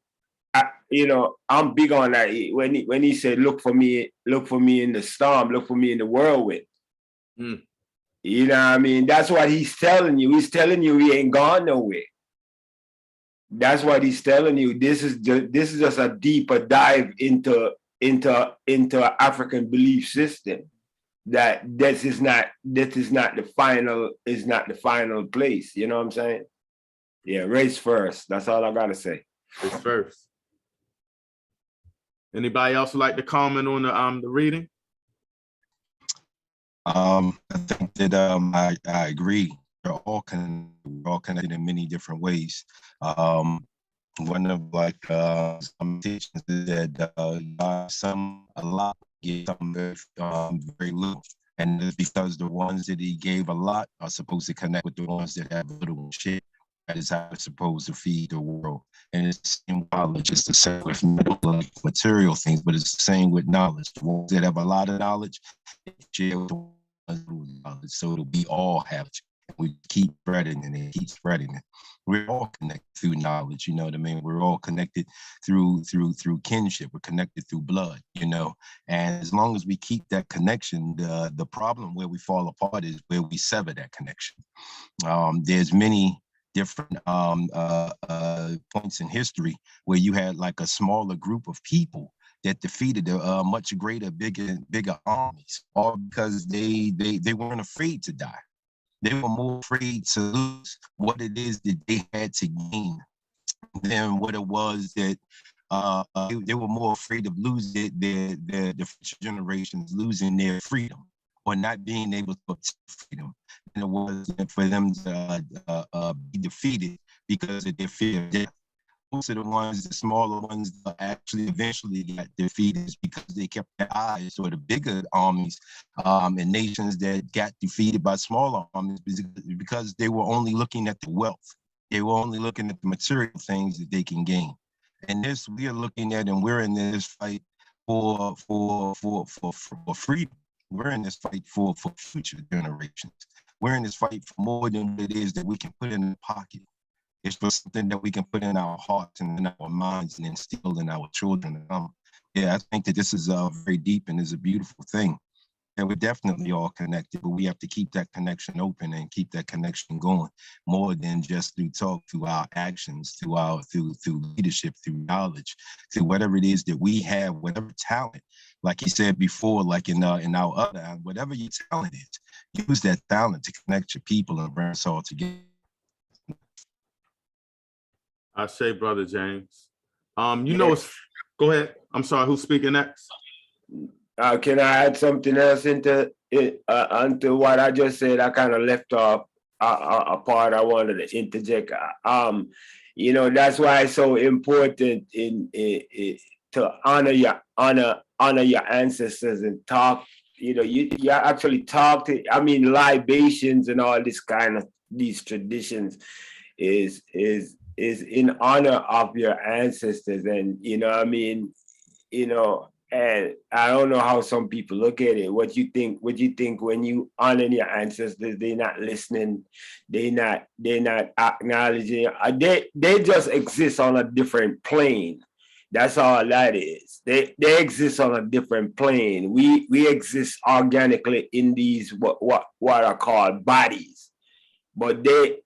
you know, I'm big on that. When he said, look for me in the storm, look for me in the whirlwind.
Mm.
You know what I mean? That's what he's telling you. He's telling you he ain't gone nowhere. That's what he's telling you. This is just a deeper dive into African belief system, that this is not the final place. You know what I'm saying? Yeah, race first. That's all I gotta say.
Race first. Anybody else would like to comment on the reading?
I think that I agree. We're all connected in many different ways. One of some teachings is that a lot give some very little, and it's because the ones that he gave a lot are supposed to connect with the ones that have little shit. That is how it's supposed to feed the world. And it's the same with knowledge. It's the same with material things, but it's the same with knowledge. The ones that have a lot of knowledge, they share with the ones with knowledge, so that we all have it. We keep spreading it and keep spreading it. We're all connected through knowledge, you know what I mean? We're all connected through kinship. We're connected through blood, you know? And as long as we keep that connection, the problem where we fall apart is where we sever that connection. There's many different points in history where you had like a smaller group of people that defeated much greater, bigger armies, all because they weren't afraid to die. They were more afraid to lose what it is that they had to gain than what it was that they were more afraid of losing their future generations, losing their freedom or not being able to obtain freedom, than it was for them to be defeated because of their fear of death. Most of the smaller ones that actually eventually got defeated is because they kept their eyes, or the bigger armies and nations that got defeated by smaller armies, because they were only looking at the wealth. They were only looking at the material things that they can gain. And this we are looking at, and we're in this fight for freedom. We're in this fight for future generations. We're in this fight for more than what it is that we can put in the pocket. It's for something that we can put in our hearts and in our minds and instill in our children. Yeah, I think that this is very deep and is a beautiful thing. And we're definitely all connected, but we have to keep that connection open and keep that connection going more than just through talk, through our actions, through leadership, through knowledge, through whatever it is that we have, whatever talent. Like he said before, like in our other, whatever your talent is, use that talent to connect your people and bring us all together.
I say, Brother James. You know, go ahead. I'm sorry, who's speaking next?
Can I add something else into what I just said? I kind of left off a part I wanted to interject. You know, that's why it's so important to honor your ancestors and talk you actually talk to, I mean, libations and all this kind of, these traditions is in honor of your ancestors. And, I mean, and I don't know how some people look at it. What you think when you honor your ancestors, they're not listening, they're not acknowledging, they just exist on a different plane. That's all that is. They exist on a different plane. We exist organically in these what are called bodies, but they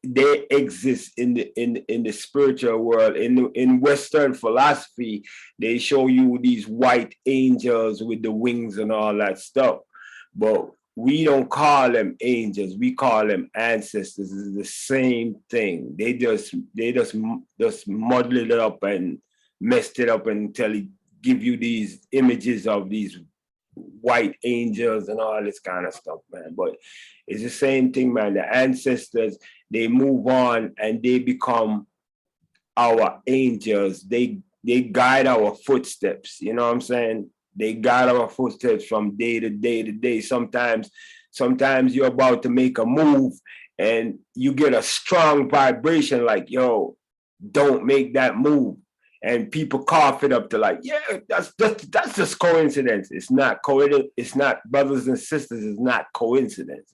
exist in the spiritual world. In Western philosophy, they show you these white angels with the wings and all that stuff, but we don't call them angels. We call them ancestors. It's the same thing. They just muddle it up and messed it up until he give you these images of these white angels and all this kind of stuff, man. But it's the same thing, man. The ancestors, they move on and they become our angels. They guide our footsteps. You know what I'm saying? They guide our footsteps from day to day to day. Sometimes you're about to make a move and you get a strong vibration like, yo, don't make that move. And people cough it up to like, yeah, that's just coincidence. It's not coincidence. It's not, brothers and sisters, it's not coincidence.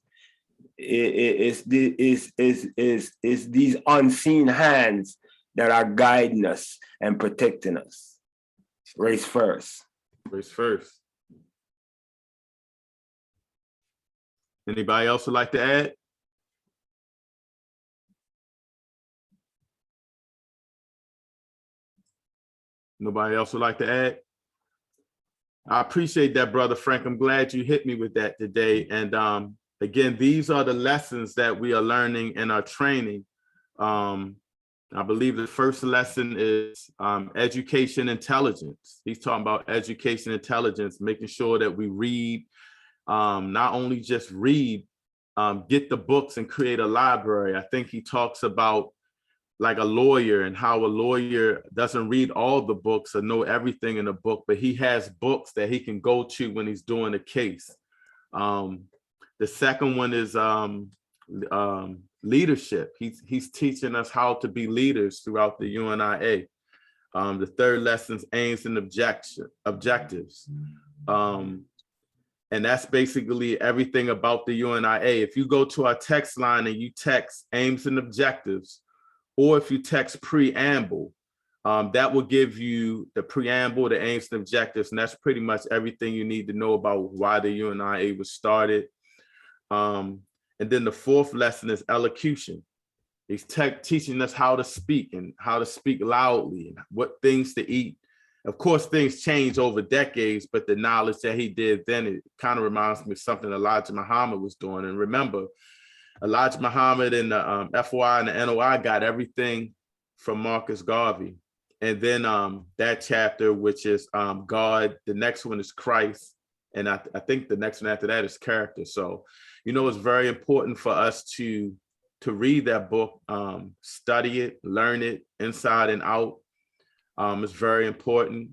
It's these unseen hands that are guiding us and protecting us. Race first.
Race first. Anybody else would like to add? Nobody else would like to add? I appreciate that, Brother Frank. I'm glad you hit me with that today. And again, these are the lessons that we are learning in our training. I believe the first lesson is education intelligence. He's talking about education intelligence, making sure that we read, not only just read, get the books and create a library. I think he talks about like a lawyer and how a lawyer doesn't read all the books or know everything in a book, but he has books that he can go to when he's doing a case. The second one is leadership. He's teaching us how to be leaders throughout the UNIA. The third lesson is aims and objectives. And that's basically everything about the UNIA. If you go to our text line and you text aims and objectives, or if you text preamble, that will give you the preamble, the aims and objectives, and that's pretty much everything you need to know about why the UNIA was started. And then the fourth lesson is elocution. He's teaching us how to speak and how to speak loudly and what things to eat. Of course, things change over decades, but the knowledge that he did then, it kind of reminds me of something Elijah Muhammad was doing. And remember, Elijah Muhammad and the FOI and the NOI got everything from Marcus Garvey. And then that chapter, which is God, the next one is Christ. And I think the next one after that is character. So, it's very important for us to read that book, study it, learn it inside and out. It's very important.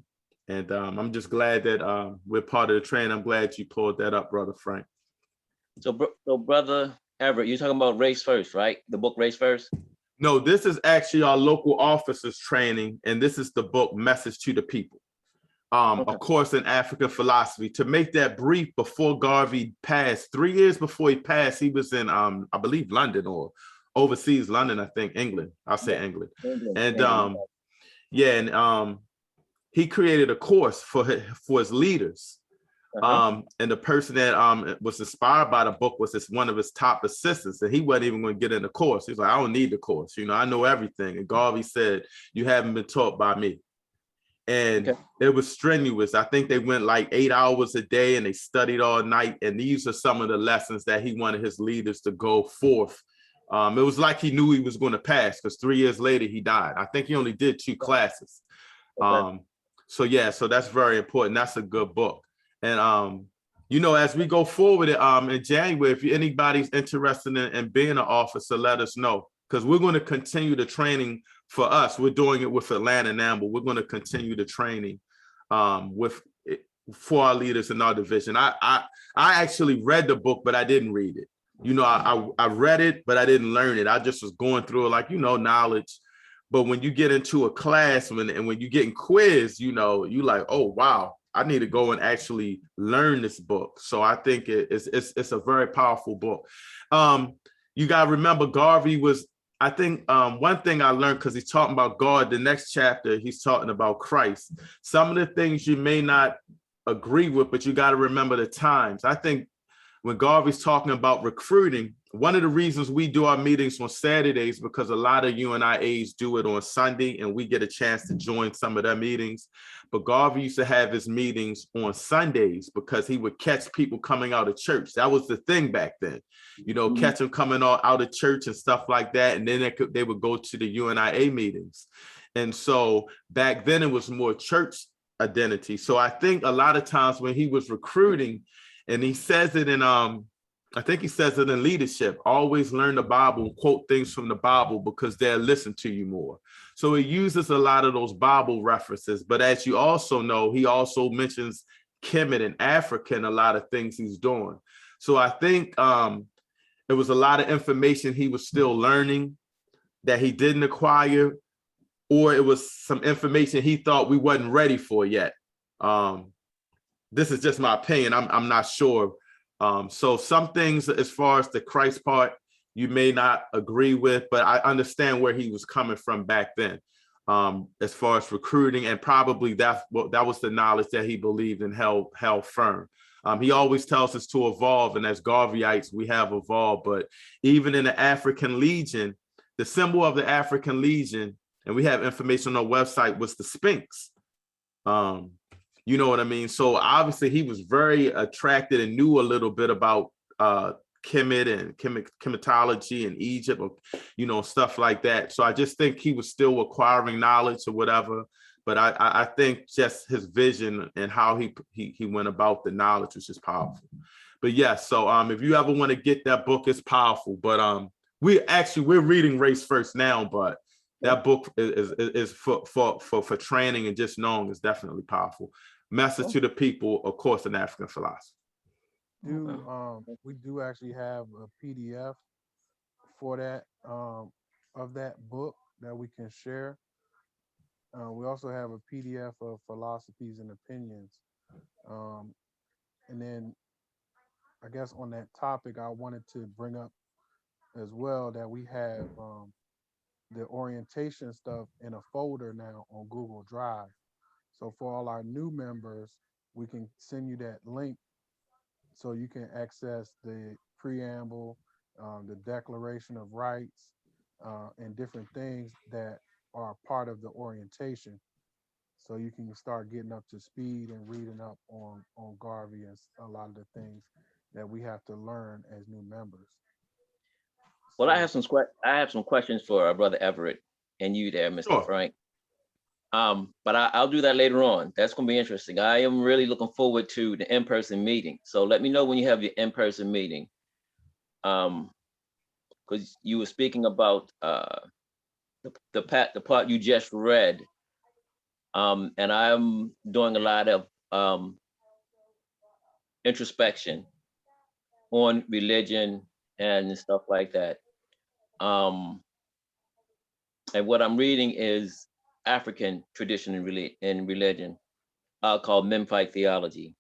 And I'm just glad that we're part of the training. I'm glad you pulled that up, Brother Frank.
So Brother Everett, you're talking about Race First, right? The book Race First?
No, this is actually our local officers training, and this is the book Message to the People. Okay. A course in African philosophy. To make that brief, before Garvey passed, 3 years before he passed, he was in, I believe, London or overseas London, I think, England. I'll say England. And he created a course for his leaders. And the person that was inspired by the book was one of his top assistants, and he wasn't even going to get in the course. He's like, I don't need the course. I know everything. And Garvey said, you haven't been taught by me. And it was strenuous. I think they went like 8 hours a day and they studied all night. And these are some of the lessons that he wanted his leaders to go forth. It was like he knew he was going to pass, because 3 years later he died. I think he only did 2 classes. So that's very important. That's a good book. And as we go forward in January, if anybody's interested in being an officer, let us know, because we're going to continue the training. For us, we're doing it with Atlanta now, but we're going to continue the training with for our leaders in our division. I actually read the book, but I didn't read it. I read it, but I didn't learn it. I just was going through it like, knowledge. But when you get into a class and when you getting quizzed, you like, oh, wow, I need to go and actually learn this book. So I think it's a very powerful book. You got to remember, Garvey was, I think one thing I learned, because he's talking about God, the next chapter, he's talking about Christ. Some of the things you may not agree with, but you got to remember the times. I think when Garvey's talking about recruiting, one of the reasons we do our meetings on Saturdays, because a lot of UNIAs do it on Sunday and we get a chance to join some of their meetings. But Garvey used to have his meetings on Sundays because he would catch people coming out of church. That was the thing back then, catch them coming out of church and stuff like that. And then they would go to the UNIA meetings. And so back then it was more church identity. So I think a lot of times when he was recruiting, and he says it in, I think he says it in leadership, always learn the Bible, quote things from the Bible because they'll listen to you more. So he uses a lot of those Bible references. But as you also know, he also mentions Kemet and Africa and a lot of things he's doing. So I think it was a lot of information he was still learning that he didn't acquire, or it was some information he thought we wasn't ready for yet. This is just my opinion. I'm not sure. So some things as far as the Christ part, you may not agree with, but I understand where he was coming from back then, as far as recruiting, and probably that was the knowledge that he believed and held firm. He always tells us to evolve, and as Garveyites, we have evolved. But even in the African Legion, the symbol of the African Legion, and we have information on our website, was the Sphinx. You know what I mean? So obviously he was very attracted and knew a little bit about Kemet and chematology in Egypt, or, stuff like that. So I just think he was still acquiring knowledge or whatever. But I think just his vision and how he went about the knowledge was just powerful. But yes, so if you ever want to get that book, it's powerful. But we're reading Race First now, but that book is for training and just knowing is definitely powerful. Message to the people, of course, in African philosophy.
We do actually have a PDF for that, of that book that we can share. We also have a PDF of philosophies and opinions. And then I guess on that topic, I wanted to bring up as well that we have the orientation stuff in a folder now on Google Drive. So for all our new members, we can send you that link so you can access the preamble, the Declaration of Rights, and different things that are part of the orientation. So you can start getting up to speed and reading up on Garvey and a lot of the things that we have to learn as new members.
Well, I have some questions for Brother Everett and you there, Mr.
Sure.
Frank. But I'll do that later on. That's going to be interesting. I am really looking forward to the in-person meeting. So let me know when you have your in-person meeting. Because you were speaking about the part you just read. And I'm doing a lot of introspection on religion and stuff like that. And what I'm reading is African tradition and religion, called Memphite theology.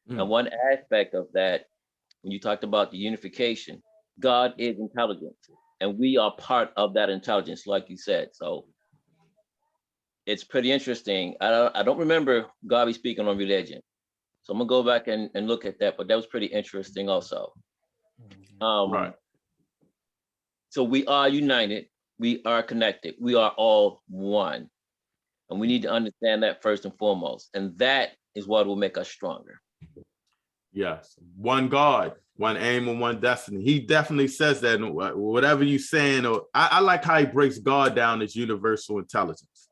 And one aspect of that, when you talked about the unification, God is intelligence, and we are part of that intelligence, like you said. So it's pretty interesting. I don't remember Garvey speaking on religion, so I'm gonna go back and look at that. But that was pretty interesting, also.
Right.
So we are united. We are connected. We are all one. And we need to understand that first and foremost. And that is what will make us stronger.
Yes. One God, one aim, and one destiny. He definitely says that. Whatever you're saying, or I like how he breaks God down as universal intelligence.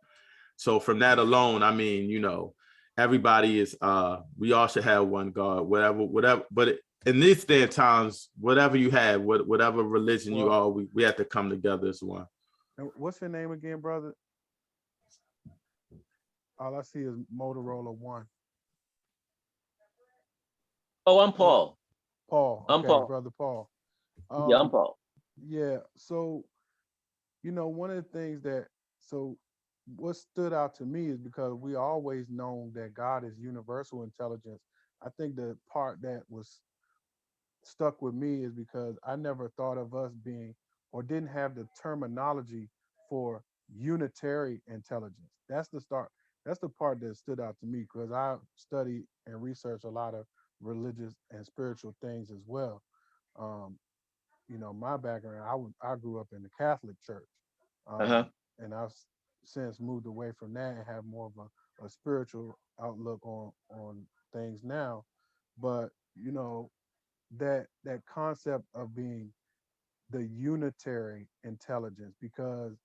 So from that alone, I mean, everybody is, we all should have one God, whatever. But in these day and times, whatever you have, whatever religion you are, we have to come together as one.
What's your name again, brother? All I see is Motorola 1.
Oh, I'm Paul.
Paul.
I'm
Okay,
Paul.
brother Paul.
Yeah, I'm Paul.
Yeah. So, one of the things what stood out to me is because we always known that God is universal intelligence. I think the part that was stuck with me is because I never thought of us being or didn't have the terminology for unitary intelligence. That's the part that stood out to me because I study and research a lot of religious and spiritual things as well. Um, my background, I grew up in the Catholic Church,
Uh-huh.
and I've since moved away from that and have more of a spiritual outlook on things now. But that concept of being the unitary intelligence, because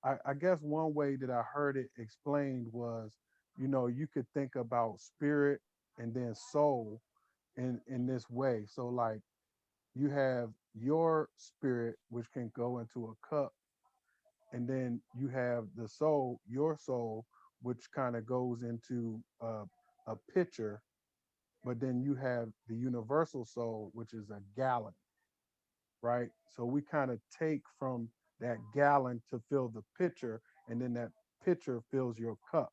I guess one way that I heard it explained was, you could think about spirit and then soul in this way. So like you have your spirit, which can go into a cup, and then you have the soul, your soul, which kind of goes into a pitcher, but then you have the universal soul, which is a gallon, right? So we kind of take from that gallon to fill the pitcher, and then that pitcher fills your cup.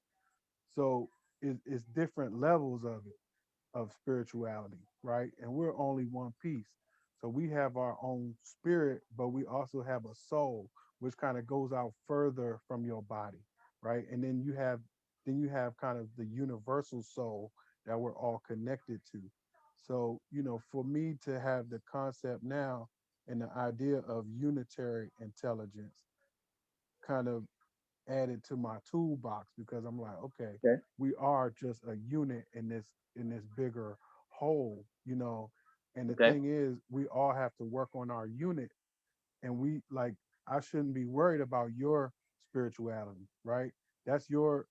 So it's different levels of spirituality, right? And we're only one piece. So we have our own spirit, but we also have a soul, which kind of goes out further from your body, right? And then you have kind of the universal soul that we're all connected to. So, for me to have the concept now and the idea of unitary intelligence kind of added to my toolbox, because I'm like, okay,
Okay.
we are just a unit in this bigger whole. And the
Okay.
thing is, we all have to work on our unit, and I shouldn't be worried about your spirituality, right? That's your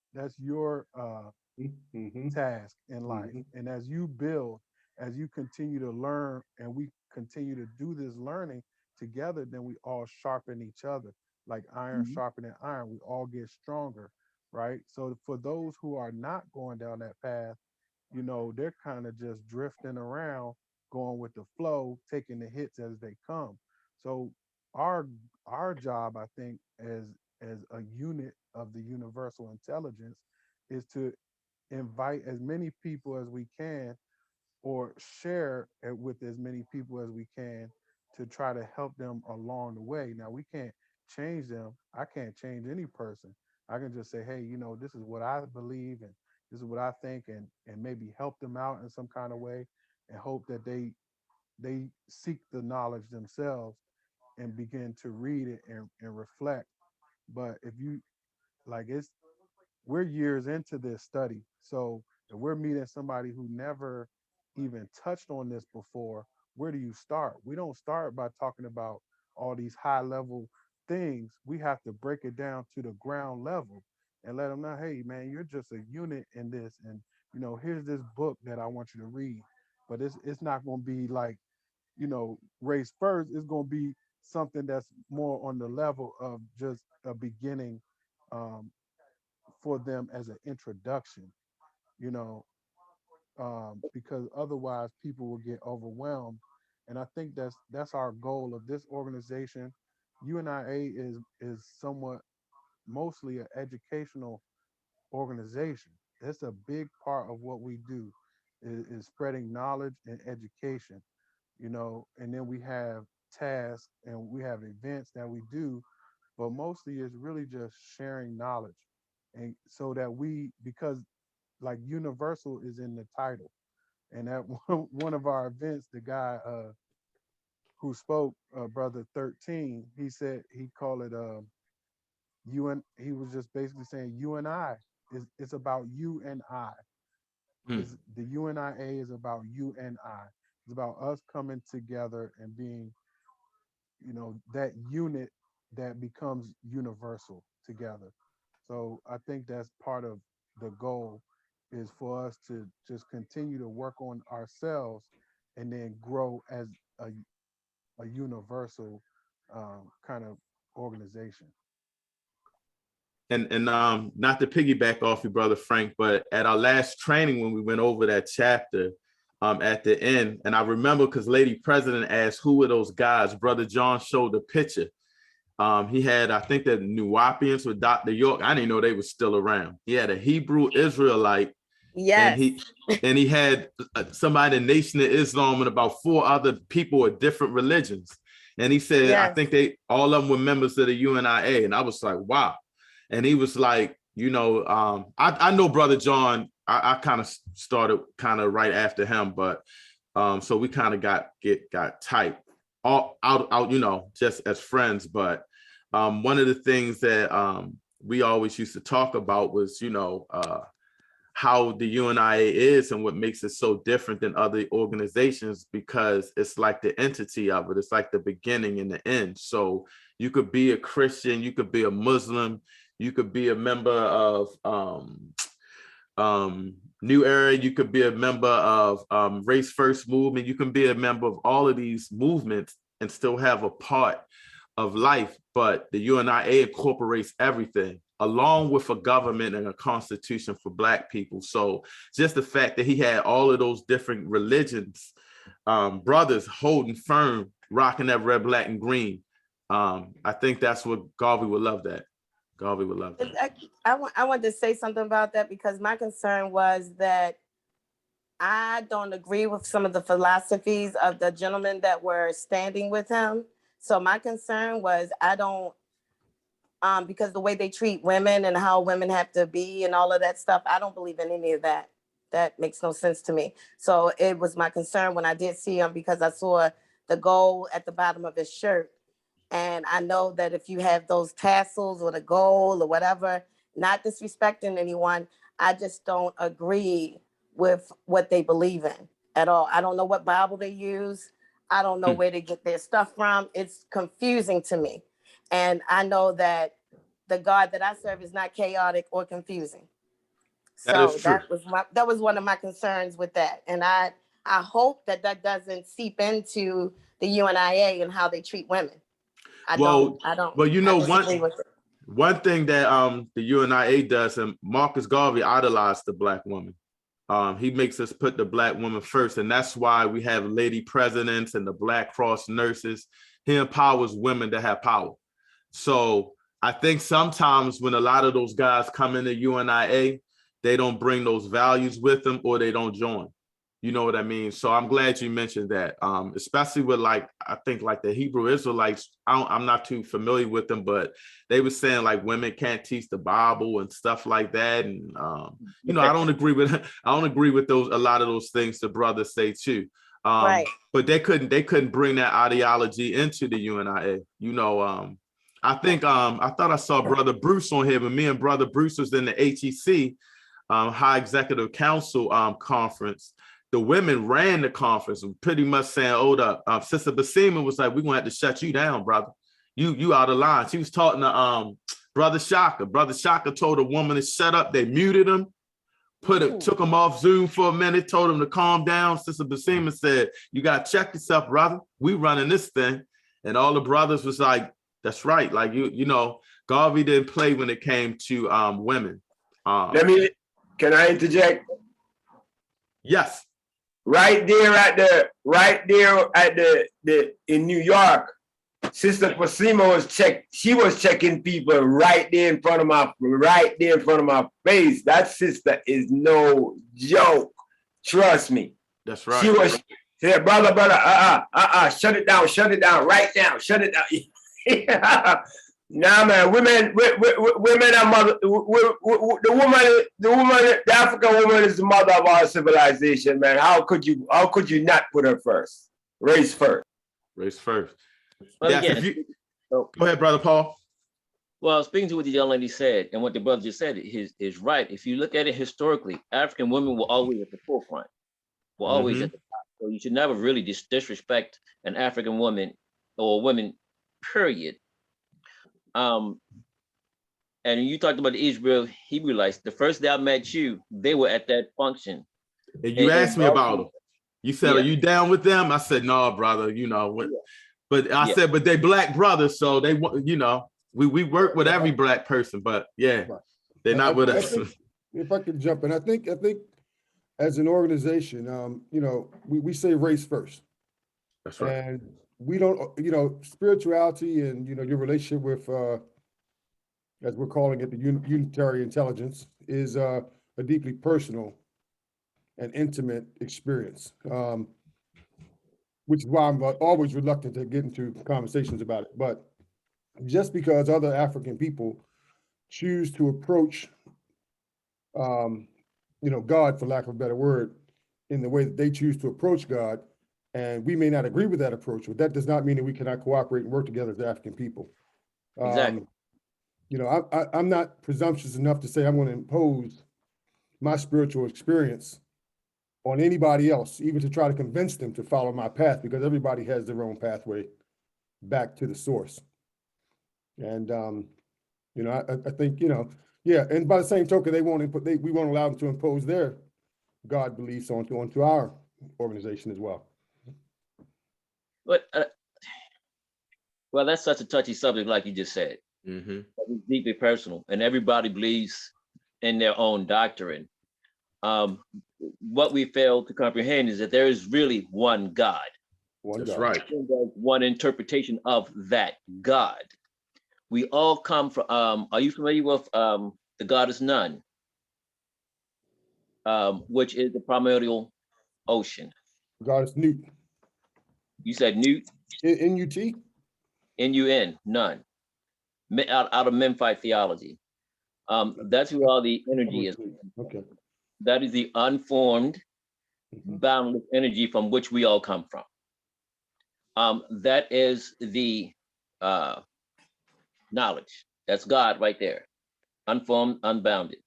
Mhm,
task in life.
mhm,
And as you continue to learn and we continue to do this learning together, then we all sharpen each other. Like iron
Mhm.
sharpening iron, we all get stronger, right? So for those who are not going down that path, they're kind of just drifting around, going with the flow, taking the hits as they come. So our our job, I think, as a unit of the universal intelligence is to invite as many people as we can, or share it with as many people as we can, to try to help them along the way. Now, we can't change them. I can't change any person. I can just say, hey, this is what I believe, and this is what I think, and maybe help them out in some kind of way, and hope that they seek the knowledge themselves and begin to read it and reflect. But if you like it's we're years into this study. So if we're meeting somebody who never even touched on this before, where do you start? We don't start by talking about all these high level things. We have to break it down to the ground level and let them know, hey man, you're just a unit in this, and here's this book that I want you to read. But it's not going to be like, race first. It's going to be something that's more on the level of just a beginning, um, for them as an introduction, you know, because otherwise people will get overwhelmed. And I think that's our goal of this organization. UNIA is somewhat mostly an educational organization. That's a big part of what we do is spreading knowledge and education, and then we have tasks and we have events that we do, but mostly it's really just sharing knowledge. And so that because like universal is in the title, and at one of our events, the guy who spoke, brother 13, he said he called it he was just basically saying you and I is it's about you and I.
Hmm.
Is the UNIA is about you and I. It's about us coming together and being, that unit that becomes universal together. So I think that's part of the goal, is for us to just continue to work on ourselves and then grow as a universal kind of organization.
And not to piggyback off you, brother Frank, but at our last training when we went over that chapter, at the end. And I remember because Lady President asked, who were those guys? Brother John showed the picture. He had, I think, the Nuwapians with Dr. York. I didn't know they were still around. He had a Hebrew Israelite.
Yes.
And he had somebody in the Nation of Islam and about 4 other people with different religions. And he said,
Yes.
I think all of them were members of the UNIA. And I was like, wow. And he was like, you know, I know Brother John, I kind of started kind of right after him, but so we kind of got tight out, you know, just as friends. But one of the things that we always used to talk about was, you know, how the UNIA is and what makes it so different than other organizations, because it's like the entity of it. It's like the beginning and the end. So you could be a Christian, you could be a Muslim, you could be a member of New Era, you could be a member of Race First movement, you can be a member of all of these movements and still have a part of life. But the UNIA incorporates everything, along with a government and a constitution for Black people. So just the fact that he had all of those different religions, brothers holding firm, rocking that red, black, and green. I think that's what Garvey would love that. Garvey would love that.
I wanted to say something about that, because my concern was that I don't agree with some of the philosophies of the gentlemen that were standing with him. So my concern was, I don't, because the way they treat women and how women have to be and all of that stuff, I don't believe in any of that. That makes no sense to me. So it was my concern when I did see him, because I saw the gold at the bottom of his shirt. And I know that if you have those tassels or the gold or whatever, not disrespecting anyone, I just don't agree with what they believe in at all. I don't know what Bible they use. I don't know where they get their stuff from. It's confusing to me. And I know that the God that I serve is not chaotic or confusing. So that was one of my concerns with that. And I hope that doesn't seep into the UNIA and how they treat women. I don't.
Well, you know,
one
thing that the UNIA does, and Marcus Garvey idolized the Black woman. He makes us put the Black woman first, and that's why we have lady presidents and the Black Cross nurses. He empowers women to have power. So I think sometimes when a lot of those guys come into UNIA, they don't bring those values with them, or they don't join. You know what I mean? So I'm glad you mentioned that, especially with, like, I think like the Hebrew Israelites, I'm not too familiar with them, but they were saying like women can't teach the Bible and stuff like that. And, you know, I don't agree with those, a lot of those things the brothers say too.
right.
But they couldn't bring that ideology into the UNIA. You know, I think, I thought I saw Brother Bruce on here, but me and Brother Bruce was in the HEC, High Executive Council conference. The women ran the conference and pretty much saying, hold up, Sister Basima was like, we're gonna have to shut you down, brother. You out of line. She was talking to Brother Shaka. Brother Shaka told a woman to shut up. They muted him, took him off Zoom for a minute, told him to calm down. Sister Basima said, you gotta check yourself, brother. We running this thing. And all the brothers was like, that's right. Like, you know, Garvey didn't play when it came to women.
Can I interject?
Yes.
Right there at the in New York, Sister Pasima she was checking people right there in front of my face. That sister is no joke. Trust me.
That's right.
She said, brother, shut it down right now, shut it down. Nah, man, women are mother. The African woman is the mother of our civilization, man. How could you not put her first? Race first.
Race first.
Well,
Yes,
again,
go ahead, Brother Paul.
well, speaking to what the young lady said and what the brother just said is right. If you look at it historically, African women were always at the forefront, were always at the top. So you should never really disrespect an African woman or women, period. And you talked about the Hebrewites. The first day I met you, they were at that function.
And you asked me about them. You said, are you down with them? I said, no, brother, you know what? But I said, but they Black brothers, so they, you know, we work with every Black person, but yeah, they're not with us.
If I could jump in, I think as an organization, you know, we say race first.
That's right.
And we don't, you know, spirituality and, you know, your relationship with, as we're calling it, the unitary intelligence is a deeply personal and intimate experience, which is why I'm always reluctant to get into conversations about it. But just because other African people choose to approach, you know, God, for lack of a better word, in the way that they choose to approach God, and we may not agree with that approach, but that does not mean that we cannot cooperate and work together as African people.
Exactly.
You know, I'm not presumptuous enough to say I'm going to impose my spiritual experience on anybody else, even to try to convince them to follow my path, because everybody has their own pathway back to the source. And, you know, I think, you know, yeah, and by the same token, we won't allow them to impose their God beliefs onto our organization as well.
But well, that's such a touchy subject, like you just said.
Mm-hmm.
It's deeply personal, and everybody believes in their own doctrine. What we fail to comprehend is that there is really one God.
That's right.
And there's one interpretation of that God. We all come from, are you familiar with the goddess Nun, which is the primordial ocean?
Goddess Newt.
You said Newt?
N-U-T?
N-U-N, Nun, out of Memphite theology. That's who all the energy is.
Okay.
That is the unformed, boundless energy from which we all come from. That is the knowledge. That's God right there, unformed, unbounded.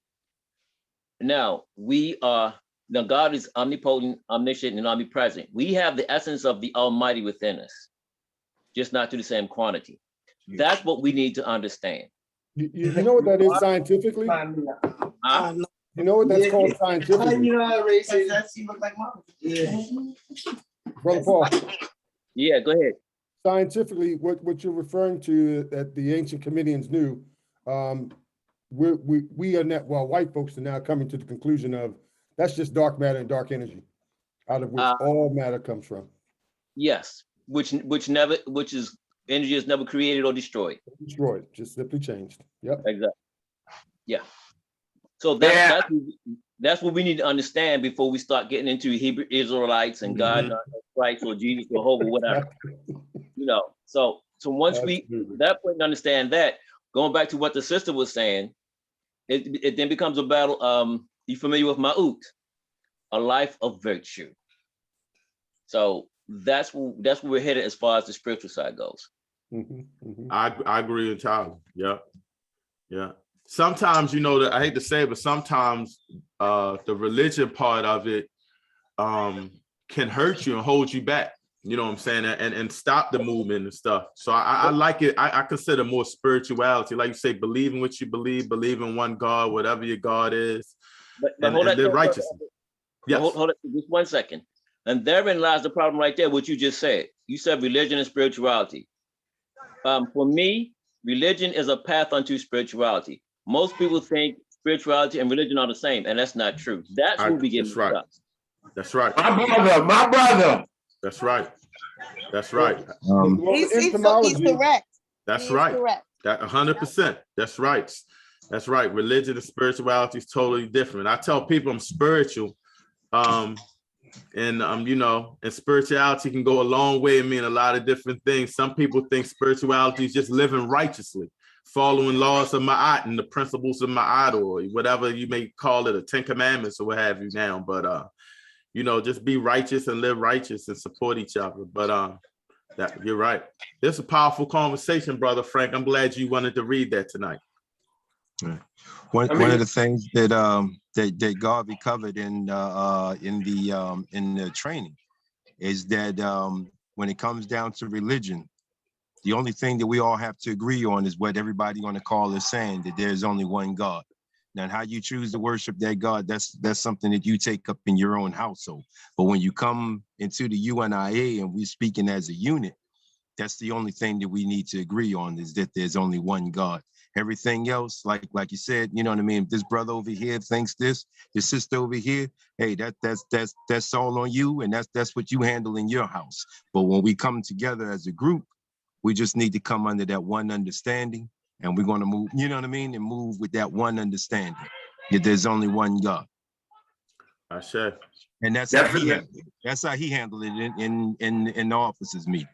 Now, God is omnipotent, omniscient, and omnipresent. We have the essence of the Almighty within us, just not to the same quantity. That's what we need to understand.
You know what that is scientifically? You know what that's called scientifically? Brother Paul.
Yeah, go ahead.
Scientifically, what you're referring to that the ancient Comedians knew, we are not, well, white folks are now coming to the conclusion of that's just dark matter and dark energy, out of which all matter comes from.
Yes, which is energy is never created or destroyed.
Destroyed, just simply changed. Yep.
Exactly. Yeah. So that's what we need to understand before we start getting into Hebrew Israelites and God, Christ, or Jesus, or Jehovah, whatever. You know. So once we that point understand that, going back to what the sister was saying, it then becomes a battle. You familiar with Ma'ut, a life of virtue. So that's where we're headed as far as the spiritual side goes.
I agree entirely. Yeah. Sometimes, you know, I hate to say it, but sometimes the religion part of it can hurt you and hold you back. You know what I'm saying? And stop the movement and stuff. So I like it. I consider more spirituality, like you say, believe in what you believe in one God, whatever your God is, and live righteously. Yes.
Hold it just 1 second. And therein lies the problem right there, what you just said. You said religion and spirituality. For me, religion is a path unto spirituality. Most people think spirituality and religion are the same, and that's not true. That's who we get mixed up.
That's right.
My brother.
That's right. That's right.
He's correct.
That's right.
Correct.
That 100%. That's right. That's right. Religion and spirituality is totally different. I tell people I'm spiritual, and you know, and spirituality can go a long way and mean a lot of different things. Some people think spirituality is just living righteously, following laws of Ma'at and the principles of Ma'at, or whatever you may call it, a 10 Commandments or what have you now. But you know, just be righteous and live righteous and support each other. But that you're right. This is a powerful conversation, Brother Frank. I'm glad you wanted to read that tonight.
One of the things that that Garvey covered in the training is that when it comes down to religion, the only thing that we all have to agree on is what everybody on the call is saying, that there's only one God. Now, how you choose to worship that God, that's something that you take up in your own household. But when you come into the UNIA and we're speaking as a unit, that's the only thing that we need to agree on, is that there's only one God. Everything else, like you said, you know what I mean? If this brother over here thinks this sister over here, hey, that's all on you, and that's what you handle in your house. But when we come together as a group, we just need to come under that one understanding, and we're going to move, you know what I mean, and move with that one understanding that there's only one God.
I said.
And that's how he handled it in the officers meeting.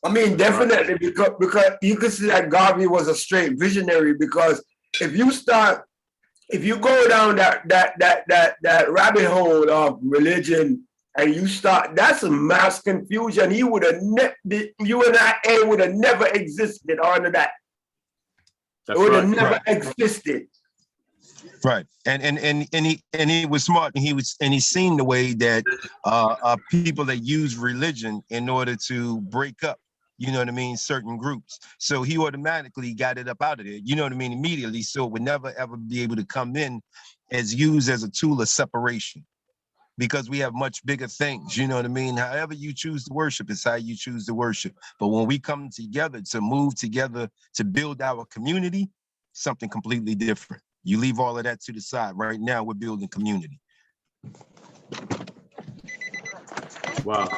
I mean, definitely, because you can see that Garvey was a straight visionary, because if you go down that rabbit hole of religion and you start, that's a mass confusion. He would have UNIA would have never existed under that. It would have never existed.
Right, and he was smart, and he seen the way that people that use religion in order to break up, you know what I mean, certain groups. So he automatically got it up out of there, you know what I mean, immediately. So it would never ever be able to come in as used as a tool of separation, because we have much bigger things, you know what I mean. However you choose to worship is how you choose to worship. But when we come together to move together to build our community, something completely different. You leave all of that to the side. Right now, we're building community.
Wow.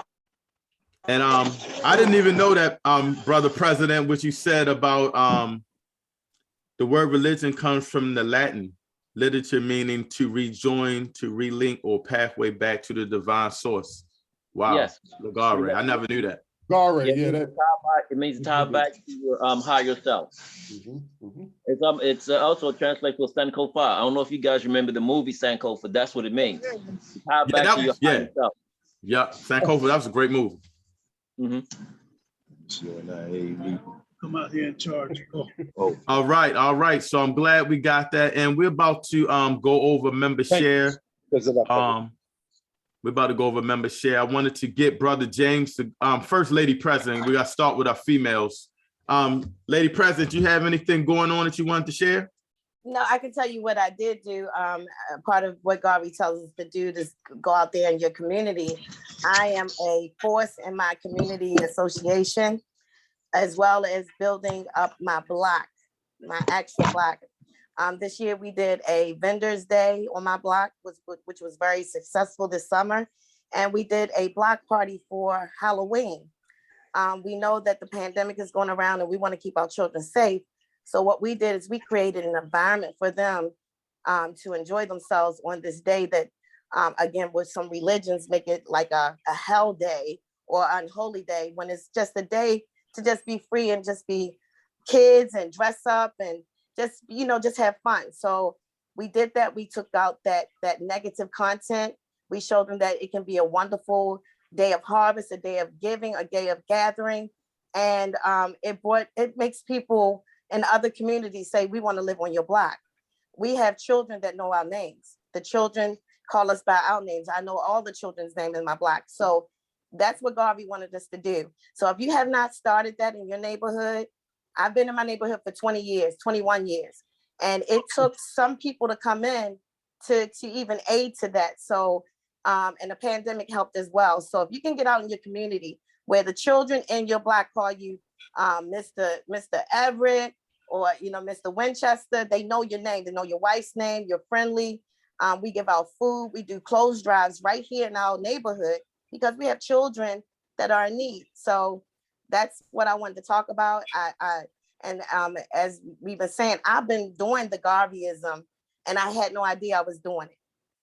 And I didn't even know that, Brother President, what you said about the word religion comes from the Latin literature, meaning to rejoin, to relink, or pathway back to the divine source. Wow.
Yes.
Lagare. I never knew that.
It means tie back to your higher self. It's also translated to Sankofa. I don't know if you guys remember the movie Sankofa. That's what it means. Tie back to your higher self.
Yeah, Sankofa. That was a great movie.
Come out here and charge.
All right. So I'm glad we got that, and we're about to go over member share. We're about to go over member share. I wanted to get Brother James to first, Lady President. We got to start with our females. Lady President, do you have anything going on that you wanted to share?
No, I can tell you what I did do. Part of what Garvey tells us to do is go out there in your community. I am a force in my community association, as well as building up my block, my actual block. This year we did a vendors day on my block, which was very successful this summer. And we did a block party for Halloween. We know that the pandemic is going around and we want to keep our children safe. So what we did is we created an environment for them to enjoy themselves on this day that, again, with some religions make it like a hell day or unholy day, when it's just a day to just be free and just be kids and dress up and just have fun. So we did that. We took out that negative content. We showed them that it can be a wonderful day of harvest, a day of giving, a day of gathering. And it makes people in other communities say, we want to live on your block. We have children that know our names. The children call us by our names. I know all the children's names in my block. So that's what Garvey wanted us to do. So if you have not started that in your neighborhood, I've been in my neighborhood for 20 years, 21 years. And it took some people to come in to even aid to that. So, and the pandemic helped as well. So if you can get out in your community where the children in your block call you Mr. Everett or, Mr. Winchester, they know your name, they know your wife's name, you're friendly. We give out food, we do clothes drives right here in our neighborhood because we have children that are in need. So that's what I wanted to talk about. As we've been saying, I've been doing the Garveyism and I had no idea I was doing it.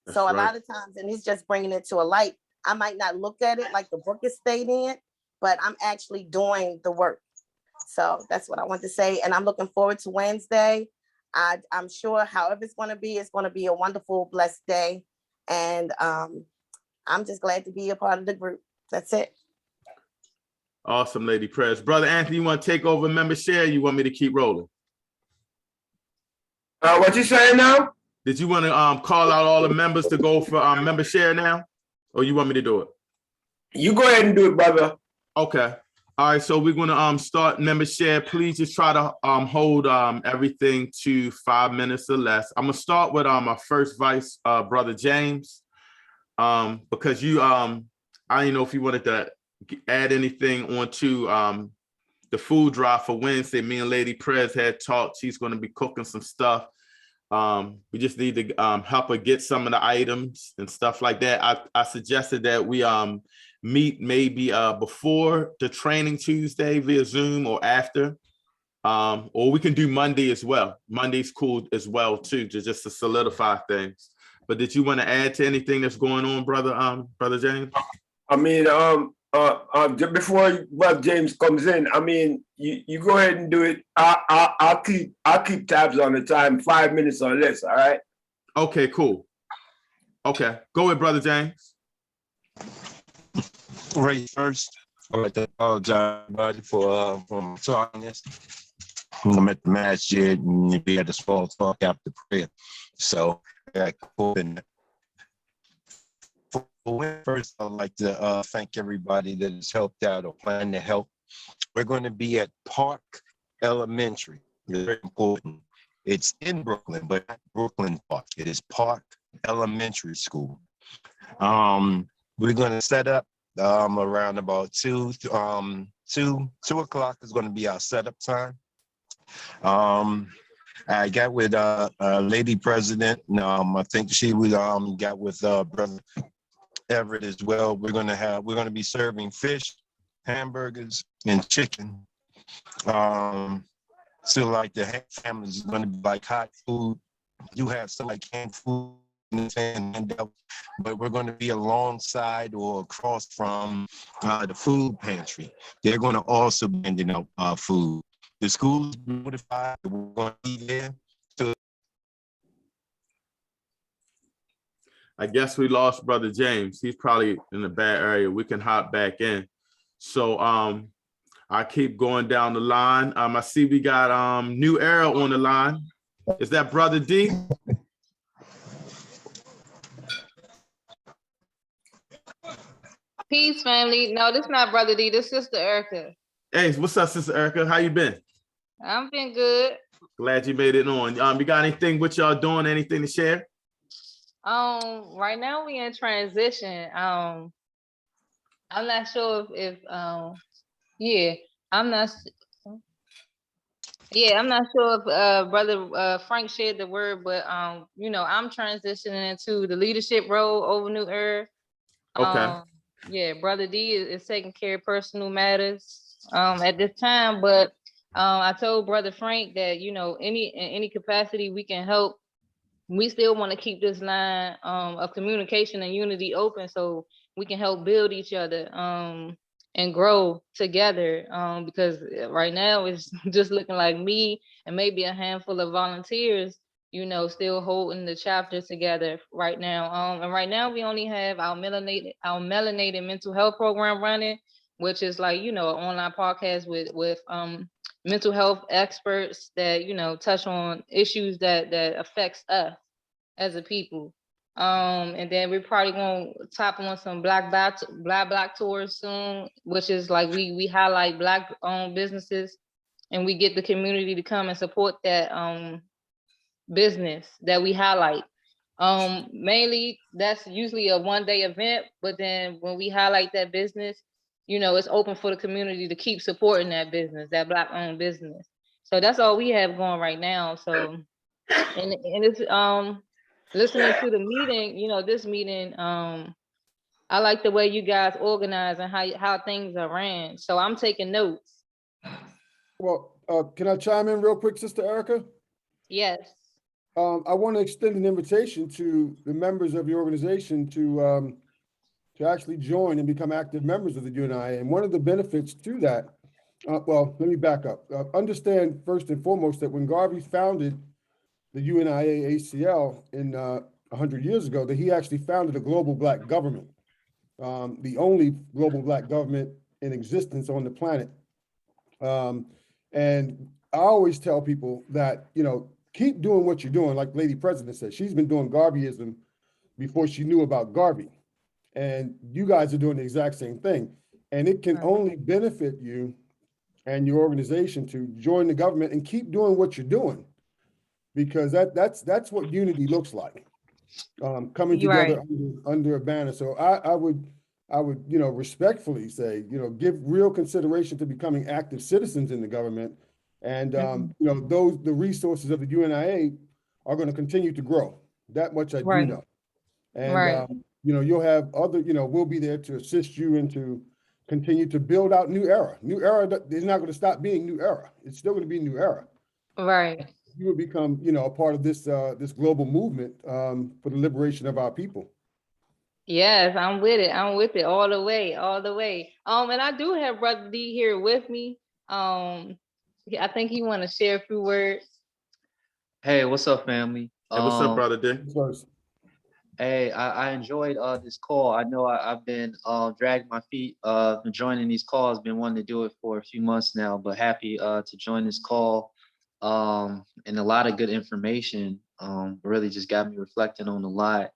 That's so a lot of times, and he's just bringing it to a light, I might not look at it like the book is stating it, but I'm actually doing the work. So that's what I want to say. And I'm looking forward to Wednesday. I'm sure however it's going to be a wonderful, blessed day. And I'm just glad to be a part of the group. That's it.
Awesome, Lady Press. Brother Anthony, you want to take over member share? You want me to keep rolling?
What you saying now?
Did you want to call out all the members to go for member share now? Or you want me to do it?
You go ahead and do it, brother.
Okay. All right, so we're going to start member share. Please just try to hold everything to 5 minutes or less. I'm going to start with our first vice, Brother James, because you, I didn't know if you wanted to add anything onto the food drive for Wednesday. Me and Lady Prez had talked. She's going to be cooking some stuff. We just need to help her get some of the items and stuff like that. I suggested that we meet maybe before the training Tuesday via Zoom or after. Or we can do Monday as well. Monday's cool as well too, just to solidify things. But did you want to add to anything that's going on, Brother James?
I mean, just before Brother James comes in, I mean, you go ahead and do it. I'll keep tabs on the time, 5 minutes or less. All right.
Okay, cool. Okay, go ahead, Brother James.
Right, first, I'd like to apologize everybody for talking this. I'm at the masjid and we had a small talk after prayer. So I open. First, I'd like to thank everybody that has helped out or planned to help. We're going to be at Park Elementary. Very important. It's in Brooklyn, but not Brooklyn Park. It is Park Elementary School. We're going to set up around about 2 o'clock is going to be our setup time. I got with Lady President. I think she would got with Brother Everett as well. We're gonna be serving fish, hamburgers, and chicken. So like the families is gonna be like hot food. You have some like canned food, but we're gonna be alongside or across from the food pantry. They're gonna also be handing out food. The school's notified that we're gonna be there.
I guess we lost Brother James. He's probably in a bad area. We can hop back in. So I keep going down the line. I see we got New Era on the line. Is that Brother D?
Peace, family. No, this is not Brother D. This is Sister Erica.
Hey, what's up, Sister Erica? How you been?
I'm been good.
Glad you made it on. You got anything what y'all doing? Anything to share?
Right now we in transition. I'm not sure if I'm not sure if Brother Frank shared the word, but I'm transitioning into the leadership role over New Era.
Okay.
Brother D is taking care of personal matters at this time, but I told Brother Frank that in any capacity we can help. We still want to keep this line of communication and unity open so we can help build each other and grow together, because right now it's just looking like me and maybe a handful of volunteers, still holding the chapter together right now. And right now we only have our melanated mental health program running, which is like, an online podcast with mental health experts that, touch on issues that affects us as a people. And then we're probably gonna tap on some black tours soon, which is like we highlight Black owned businesses and we get the community to come and support that business that we highlight. Mainly that's usually a one-day event, but then when we highlight that business, it's open for the community to keep supporting that business, that Black owned business. So that's all we have going right now. So and it's listening to the meeting, this meeting, I like the way you guys organize and how things are ran. So I'm taking notes.
Well, can I chime in real quick, Sister Erica?
Yes.
I want to extend an invitation to the members of the organization to actually join and become active members of the UNIA. And one of the benefits to that, well, let me back up. Understand first and foremost that when Garvey founded the UNIA-ACL in 100 years ago, that he actually founded a global Black government, the only global Black government in existence on the planet. And I always tell people that, keep doing what you're doing. Like Lady President said, she's been doing Garveyism before she knew about Garvey. And you guys are doing the exact same thing. And it can only benefit you and your organization to join the government and keep doing what you're doing, because that's what unity looks like, coming together under a banner. So I would I would, respectfully say, give real consideration to becoming active citizens in the government. And, the resources of the UNIA are going to continue to grow. That much I do
Right.
know. And,
Right.
you'll have other, we'll be there to assist you and to continue to build out New Era. New Era is not going to stop being New Era. It's still going to be New Era.
Right.
You will become, a part of this, this global movement for the liberation of our people.
Yes, I'm with it. I'm with it all the way, all the way. And I do have Brother D here with me. I think he want to share a few words.
Hey, what's up, family?
Hey, what's up, brother D?
Hey, I enjoyed this call. I know I've been dragging my feet joining these calls. Been wanting to do it for a few months now, but happy to join this call. And a lot of good information. Really just got me reflecting on a lot.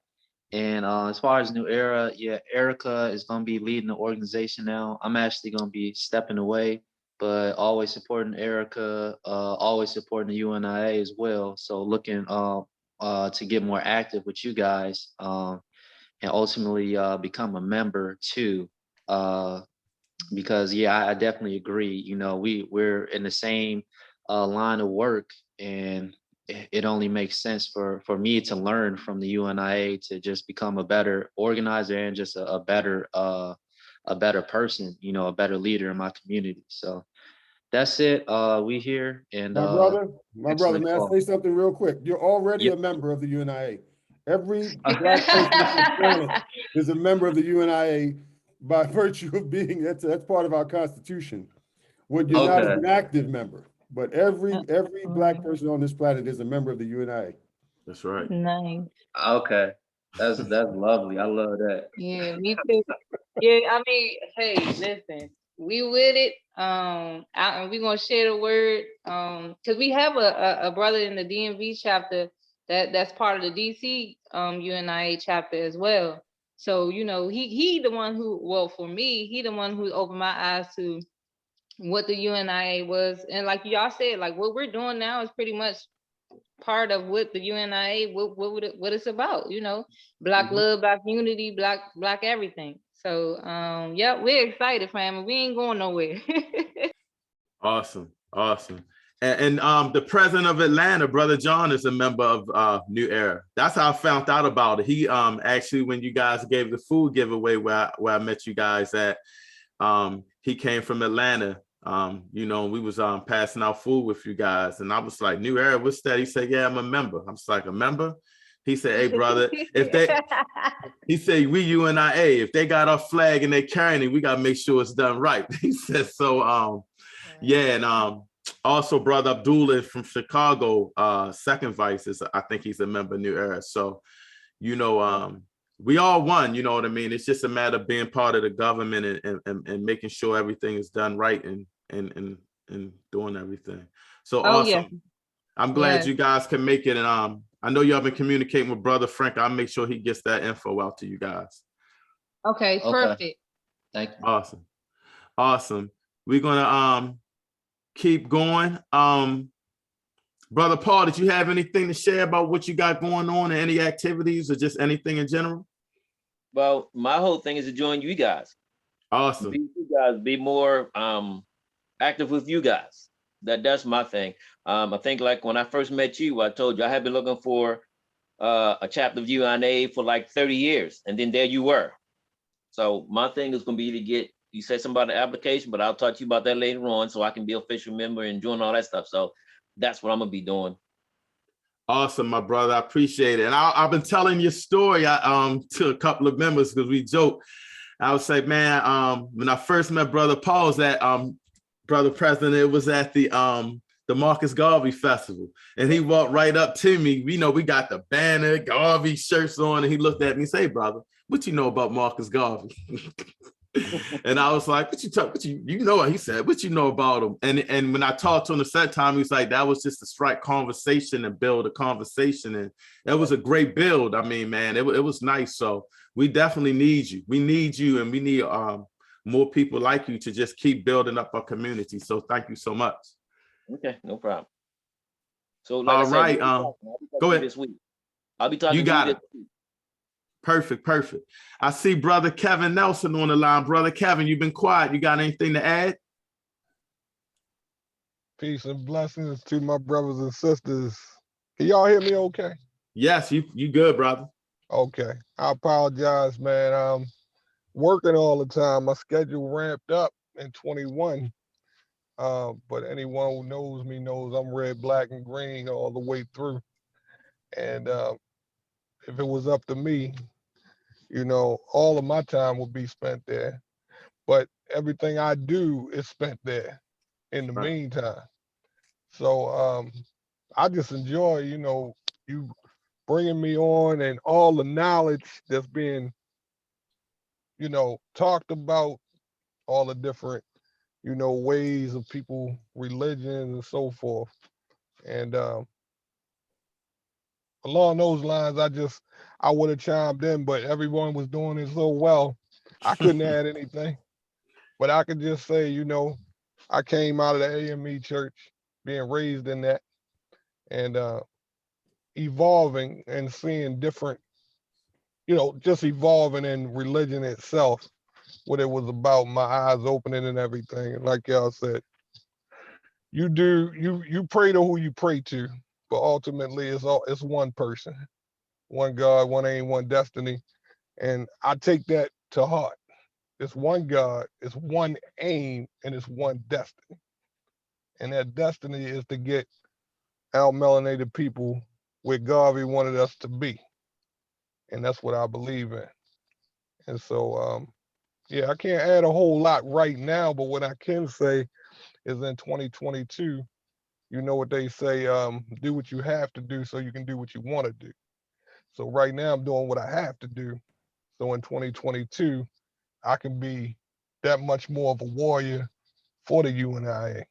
And as far as New Era, yeah, Erica is going to be leading the organization now. I'm actually going to be stepping away, but always supporting Erica, always supporting the UNIA as well. So looking to get more active with you guys and ultimately become a member too. Because yeah, I definitely agree. We're in the same line of work, and it only makes sense for me to learn from the UNIA to just become a better organizer and just a better person, a better leader in my community. So that's it. We here, and
my brother, may I
call.
say something real quick? You're already a member of the UNIA. Every Black person on the planet is a member of the UNIA by virtue of being, that's part of our Constitution. What you're not is an active member, but every Black person on this planet is a member of the UNIA.
That's right.
Nice.
Okay. That's lovely. I love that.
Yeah, me too. Yeah, I mean, hey, listen, we with it. And we're gonna share the word. Because we have a brother in the DMV chapter that's part of the DC UNIA chapter as well. So he the one who, well, for me, he the one who opened my eyes to what the UNIA was, and like y'all said, like what we're doing now is pretty much part of what the UNIA, what it's about, Black love, Black unity, Black everything. So yeah, we're excited, fam. We ain't going nowhere.
Awesome. And the president of Atlanta, Brother John, is a member of New Era. That's how I found out about it. He actually, when you guys gave the food giveaway where I met you guys at, he came from Atlanta. We was passing out food with you guys, and I was like, New Era, what's that? He said, yeah, I'm a member. I was like, a member? He said, hey, brother, he said, we UNIA, if they got our flag and they carrying it, we got to make sure it's done right. He said, so, yeah, and also Brother Abdullah from Chicago, second vice, I think he's a member of New Era. So, we all won, you know what I mean? It's just a matter of being part of the government and making sure everything is done right and doing everything. So awesome. Yeah. I'm glad you guys can make it. And I know y'all been communicating with Brother Frank. I'll make sure he gets that info out to you guys.
Okay, perfect.
Thank you.
Awesome. We're gonna keep going. Brother Paul, did you have anything to share about what you got going on, and any activities or just anything in general?
Well, my whole thing is to join you guys.
Awesome.
Be more active with you guys. That's my thing. I think like when I first met you, I told you I have been looking for a chapter of UNA for like 30 years, and then there you were. So my thing is going to be to get, you said something about the application, but I'll talk to you about that later on so I can be an official member and doing all that stuff. So that's what I'm going to be doing.
Awesome, my brother. I appreciate it. And I've been telling your story to a couple of members because we joke. I would say, man, when I first met Brother Paul, was at Brother President, it was at the Marcus Garvey Festival. And he walked right up to me. We got the banner, Garvey shirts on, and he looked at me and said, hey, brother, what you know about Marcus Garvey? And I was like, he said, what you know about him? And when I talked to him the second time, he was like, that was just to strike conversation and build a conversation. And it was a great build. I mean, man, it was nice. So we definitely need you. We need you, and we need more people like you to just keep building up our community. So thank you so much.
Okay, no problem. So
like all right, go ahead.
This week. I'll be talking to you this week.
Perfect, perfect. I see Brother Kevin Nelson on the line. Brother Kevin, you've been quiet. You got anything to add?
Peace and blessings to my brothers and sisters. Can y'all hear me okay?
Yes, you good, brother.
Okay. I apologize, man. Working all the time. My schedule ramped up in 21. But anyone who knows me knows I'm red, black, and green all the way through. And if it was up to me, you know, all of my time would be spent there. But everything I do is spent there in the
Right.
meantime. So I just enjoy, you know, you bringing me on and all the knowledge that's being, you know, talked about, all the different, you know, ways of people, religions and so forth. And along those lines, I would have chimed in, but everyone was doing it so well, I couldn't add anything. But I could just say, you know, I came out of the AME church, being raised in that, and evolving and seeing different, you know, just evolving in religion itself, what it was about, my eyes opening and everything. And like y'all said, you pray to who you pray to, but ultimately it's one person, one God, one aim, one destiny. And I take that to heart. It's one God, it's one aim, and it's one destiny. And that destiny is to get our melanated people where Garvey wanted us to be. And that's what I believe in. And so yeah, I can't add a whole lot right now, but what I can say is in 2022, you know what they say, do what you have to do so you can do what you want to do. So right now I'm doing what I have to do. So in 2022, I can be that much more of a warrior for the UNIA,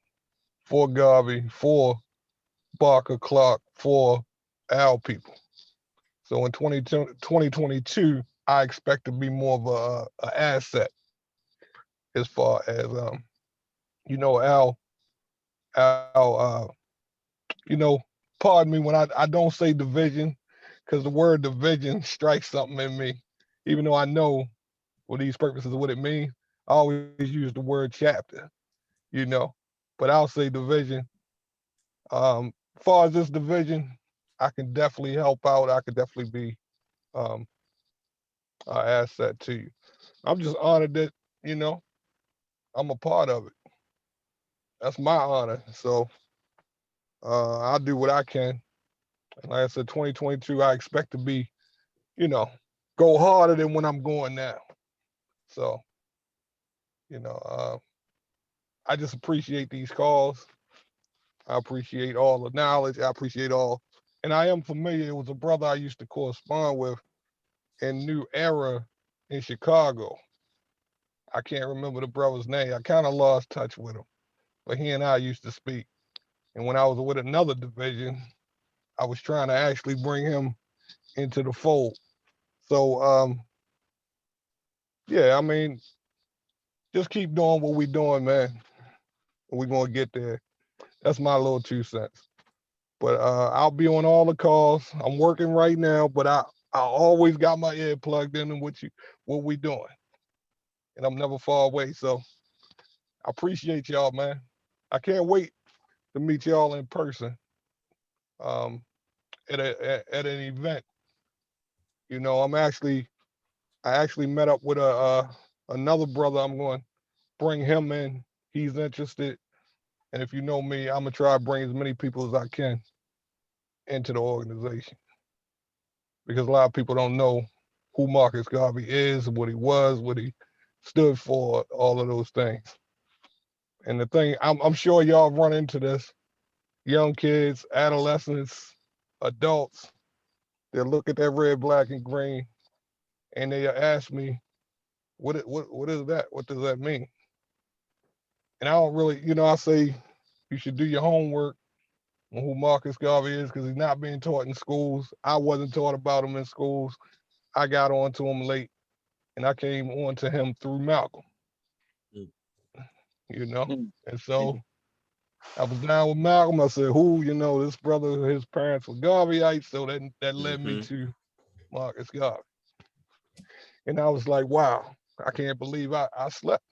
for Garvey, for BARCA-CLARKE, for our people. So in 2022, I expect to be more of a asset as far as you know, our you know, pardon me when I don't say division, because the word division strikes something in me. Even though I know for these purposes what it means, I always use the word chapter, you know. But I'll say division. As far as this division, I can definitely help out. I could definitely be um an asset to you. I'm just honored that, you know, I'm a part of it. That's my honor. So I'll do what I can. And like I said, 2022, I expect to be, you know, go harder than when I'm going now. So, you know, I just appreciate these calls. I appreciate all the knowledge. I appreciate all, and I am familiar. It was a brother I used to correspond with in New Era in Chicago. I can't remember the brother's name. I kind of lost touch with him, but he and I used to speak. And when I was with another division, I was trying to actually bring him into the fold. So, yeah, I mean, just keep doing what we're doing, man. We're gonna get there. That's my little 2 cents. But I'll be on all the calls. I'm working right now, but I always got my ear plugged in what we doing, and I'm never far away. So I appreciate y'all, man. I can't wait to meet y'all in person um, at an event. You know, I actually met up with another brother. I'm going to bring him in. He's interested, and if you know me, I'm gonna try to bring as many people as I can into the organization, because a lot of people don't know who Marcus Garvey is, what he was, what he stood for, all of those things. And the thing, I'm sure y'all run into this, young kids, adolescents, adults, they look at that red, black, and green, and they ask me, what is that? What does that mean? And I don't really, you know, I say you should do your homework on who Marcus Garvey is, because he's not being taught in schools. I wasn't taught about him in schools. I got onto him late, and I came on to him through Malcolm, you know? And so I was down with Malcolm. I said, who, you know, this brother, his parents were Garveyites, so that led me to Marcus Garvey. And I was like, wow, I can't believe I slept.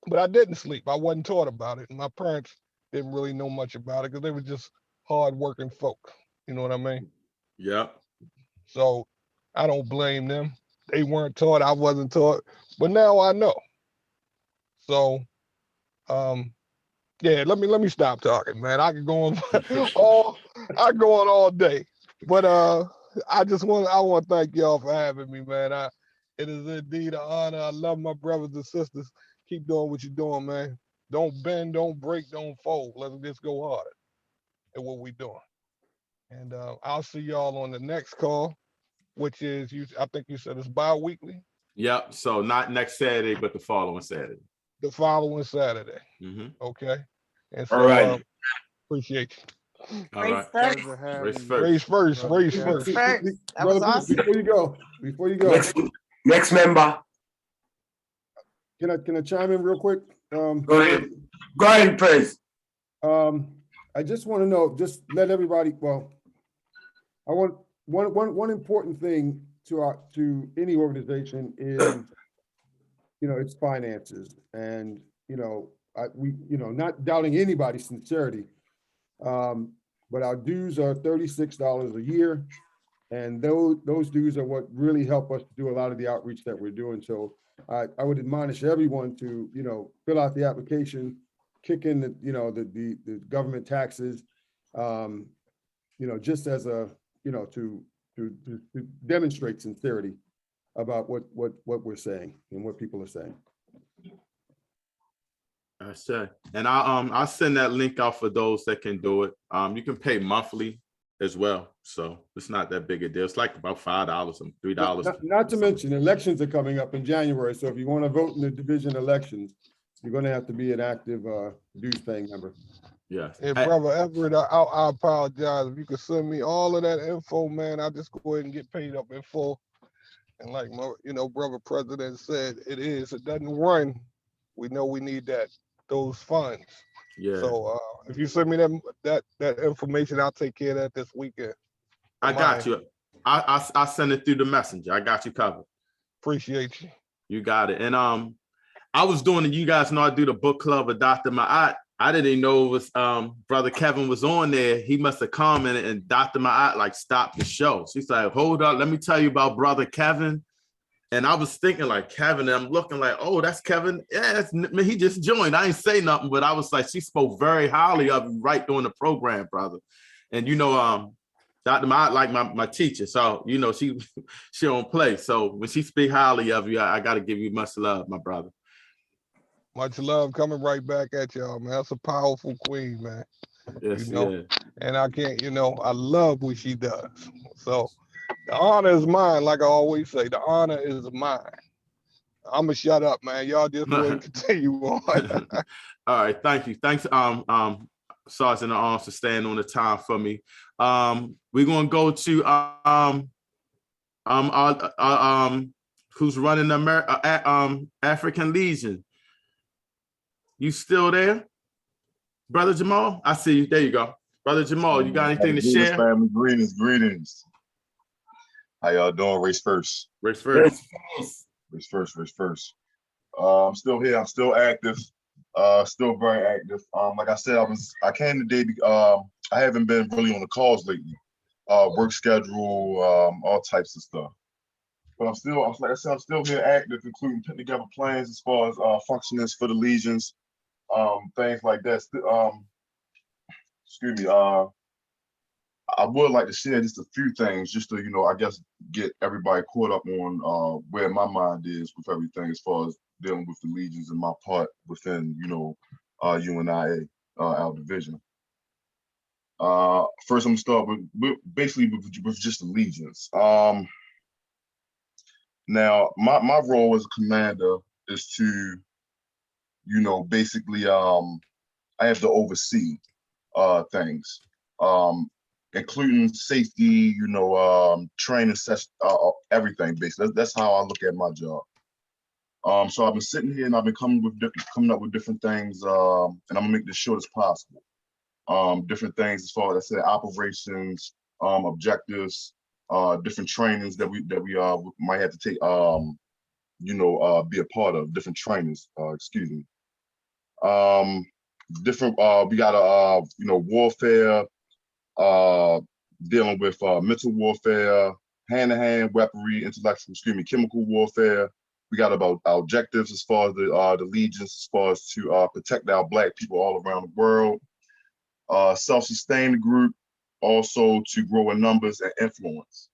But I didn't sleep. I wasn't taught about it. And my parents didn't really know much about it because they were just hardworking folk. You know what I mean?
Yeah.
So I don't blame them. They weren't taught, I wasn't taught, but now I know. So yeah, let me stop talking, man. I could go on all day. But I want to thank y'all for having me, man. It is indeed an honor. I love my brothers and sisters. Keep doing what you're doing, man. Don't bend, don't break, don't fold. Let's just go harder at what we're doing. And I'll see y'all on the next call, which is I think you said it's bi-weekly.
Yep. So not next Saturday, but the following Saturday.
The following Saturday.
Mm-hmm.
Okay. And so
All right.
appreciate you.
All right.
Pleasure having
Race
you.
first.
Race first,
Brother
race
Kevin.
first.
That was awesome.
Before you go,
Next member.
can I chime in real quick?
Go ahead. Go ahead, Prince.
I just want to know, just let everybody, well, I want one important thing to any organization is, its finances. And, not doubting anybody's sincerity. But our dues are $36 a year. And those dues are what really help us do a lot of the outreach that we're doing. So I would admonish everyone to, fill out the application, kick in the government taxes, just as a, to demonstrate sincerity about what we're saying and what people are saying.
I say, and I'll send that link out for those that can do it. You can pay monthly as well, so it's not that big a deal. It's like about $5 and $3.
Not to mention elections are coming up in January, so if you want to vote in the division elections, you're going to have to be an active dues paying member.
Yes.
And brother Everett, I apologize if you could send me all of that info, man. I'll just go ahead and get paid up in full. And like my, brother president said, it doesn't run. We know we need those funds.
Yeah.
So if you send me that information, I'll take care of that this weekend.
I got you. I'll send it through the messenger. I got you covered.
Appreciate you. You
got it. And I was doing, you guys know I do the book club with Dr. Ma'at. I didn't know it was Brother Kevin was on there. He must have commented and Dr. Ma'at stopped the show. She's like, hold up, let me tell you about Brother Kevin. And I was thinking Kevin, and I'm looking oh, that's Kevin. Yeah, he just joined. I ain't say nothing, but I was she spoke very highly of you right during the program, brother. And Dr. Ma'at my teacher. So, she don't play. So when she speak highly of you, I got to give you much love, my brother.
Much love coming right back at y'all, man. That's a powerful queen, man.
Yes, yeah.
And I can't, I love what she does. So the honor is mine, like I always say. The honor is mine. I'm gonna shut up, man. Y'all just go ahead and continue on.
All right, thank you. Thanks, Sergeant at Arms, for staying on the time for me. We're gonna go to who's running the African Legion. You still there, Brother Jamal? I see you. There you go. Brother Jamal, you got anything to share?
Family, greetings. How y'all doing? Race first.
Race first.
Race first. I'm still here. I'm still active. Still very active. Like I said, I came today. I haven't been really on the calls lately. Work schedule, all types of stuff. But I'm still, like I said, I'm still here active, including putting together plans as far as functionings for the legions. Things like that. Excuse me. I would like to share just a few things, just to I guess get everybody caught up on where my mind is with everything as far as dealing with the legions and my part within UNIA, our division. First, I'm gonna start with basically with just the legions. Now my role as a commander is to basically I have to oversee things, including safety, training session, everything basically. That's how I look at my job. So I've been sitting here and I've been coming up with different things, and I'm gonna make this short as possible. Different things as far as I said, operations, objectives, different trainings that we might have to take, be a part of, different trainings, excuse me. Different, we got warfare, dealing with mental warfare, hand-to-hand weaponry, chemical warfare. We got about our objectives as far as the legions, as far as to protect our Black people all around the world. Self-sustain the group, also to grow in numbers and influence.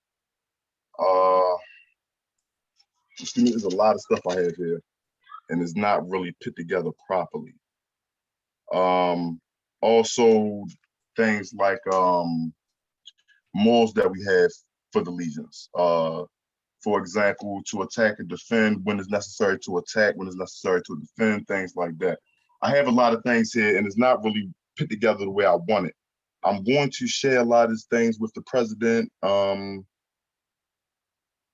There's a lot of stuff I have here, and it's not really put together properly. Also, things like morals that we have for the legions. For example, to attack and defend when it's necessary to attack, when it's necessary to defend, things like that. I have a lot of things here, and it's not really put together the way I want it. I'm going to share a lot of these things with the president,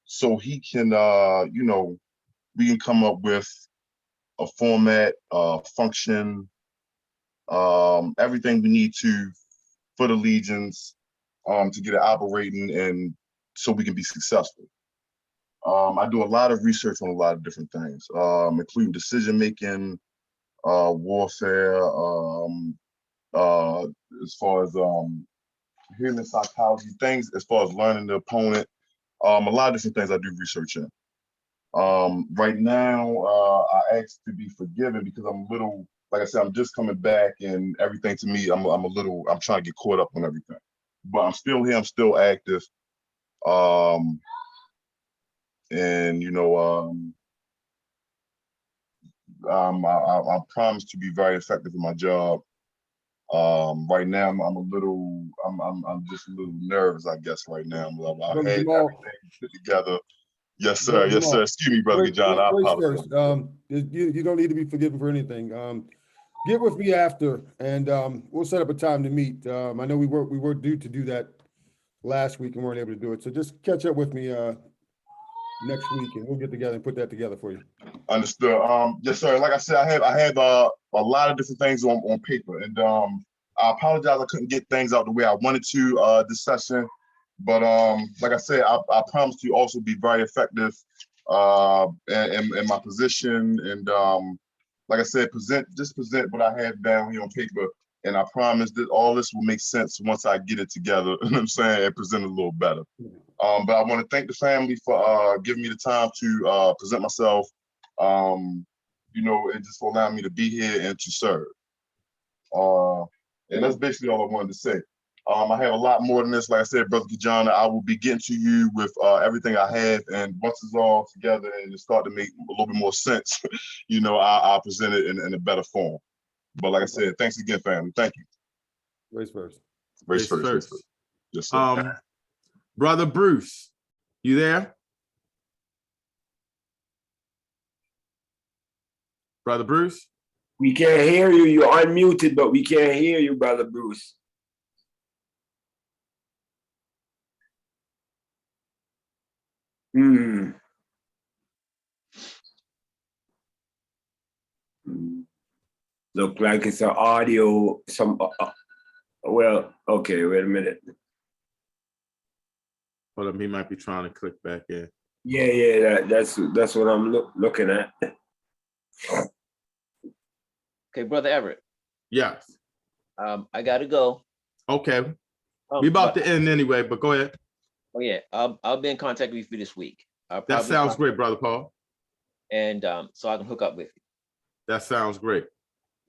so he can, we can come up with a format, function, everything we need to for the legions, to get it operating, and so we can be successful. I do a lot of research on a lot of different things, including decision-making, warfare, as far as human psychology, things as far as learning the opponent, a lot of different things I do research in. Right now, I ask to be forgiven because I'm a little, like I said, I'm just coming back, and everything to me, I'm trying to get caught up on everything. But I'm still here, I'm still active. I promise to be very effective in my job. Right now, I'm just a little nervous, I guess, right now. I had everything put together. Yes, sir. Yes, sir. Excuse me, Brother John. I apologize.
You don't need to be forgiven for anything. Get with me after, and we'll set up a time to meet. I know we were due to do that last week and weren't able to do it. So just catch up with me next week, and we'll get together and put that together for you.
Understood. Yes, sir. Like I said, I have a lot of different things on paper, and I apologize I couldn't get things out the way I wanted to this session. But like I said, I promise to also be very effective in my position, and like I said, present what I have down here on paper, and I promise that all this will make sense once I get it together. You know what I'm saying, and present it a little better. But I want to thank the family for giving me the time to present myself, and just for allowing me to be here and to serve. And that's basically all I wanted to say. I have a lot more than this. Like I said, Brother Kijana, I will be getting to you with everything I have, and once it's all together and it start to make a little bit more sense, I'll present it in a better form. But like I said, thanks again, family. Thank you.
Race first.
Race first. Yes, sir.
Brother Bruce, you there? Brother Bruce?
We can't hear you. You're unmuted, but we can't hear you, Brother Bruce. Look like it's an audio, well, okay, wait a minute.
Hold up, he might be trying to click back in.
Yeah, that's what I'm looking at.
Okay, Brother Everett.
Yes.
I gotta go.
Okay. We about to end anyway, but go ahead.
Oh yeah, I'll be in contact with you this week.
That sounds great, Brother Paul.
And so I can hook up with you.
That sounds great.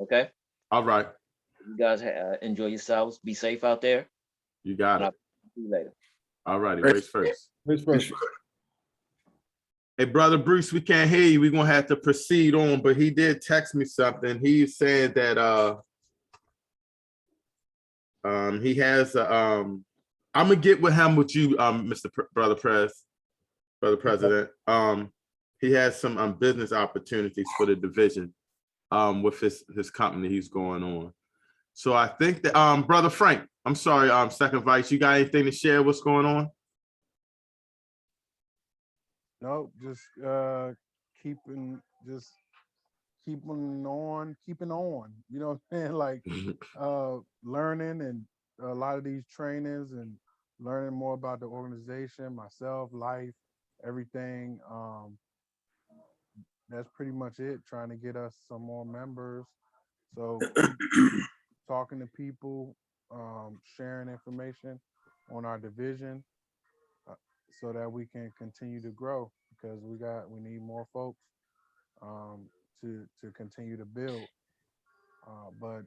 Okay.
All right.
You guys enjoy yourselves. Be safe out there.
You got it.
I'll see you later.
All righty. Race first.
Race first.
Hey, Brother Bruce, we can't hear you. We're gonna have to proceed on, but he did text me something. He said that he has I'm gonna get with him with you, Brother President. He has some business opportunities for the division with his company he's going on. So I think that Brother Frank, I'm sorry, Second Vice, you got anything to share what's going on?
No, just keeping on, you know what I'm saying? Like learning and a lot of these trainings and learning more about the organization, myself, life, everything. That's pretty much it. Trying to get us some more members. So keep talking to people, sharing information on our division, uh, so that we can continue to grow, because we need more folks, to continue to build. But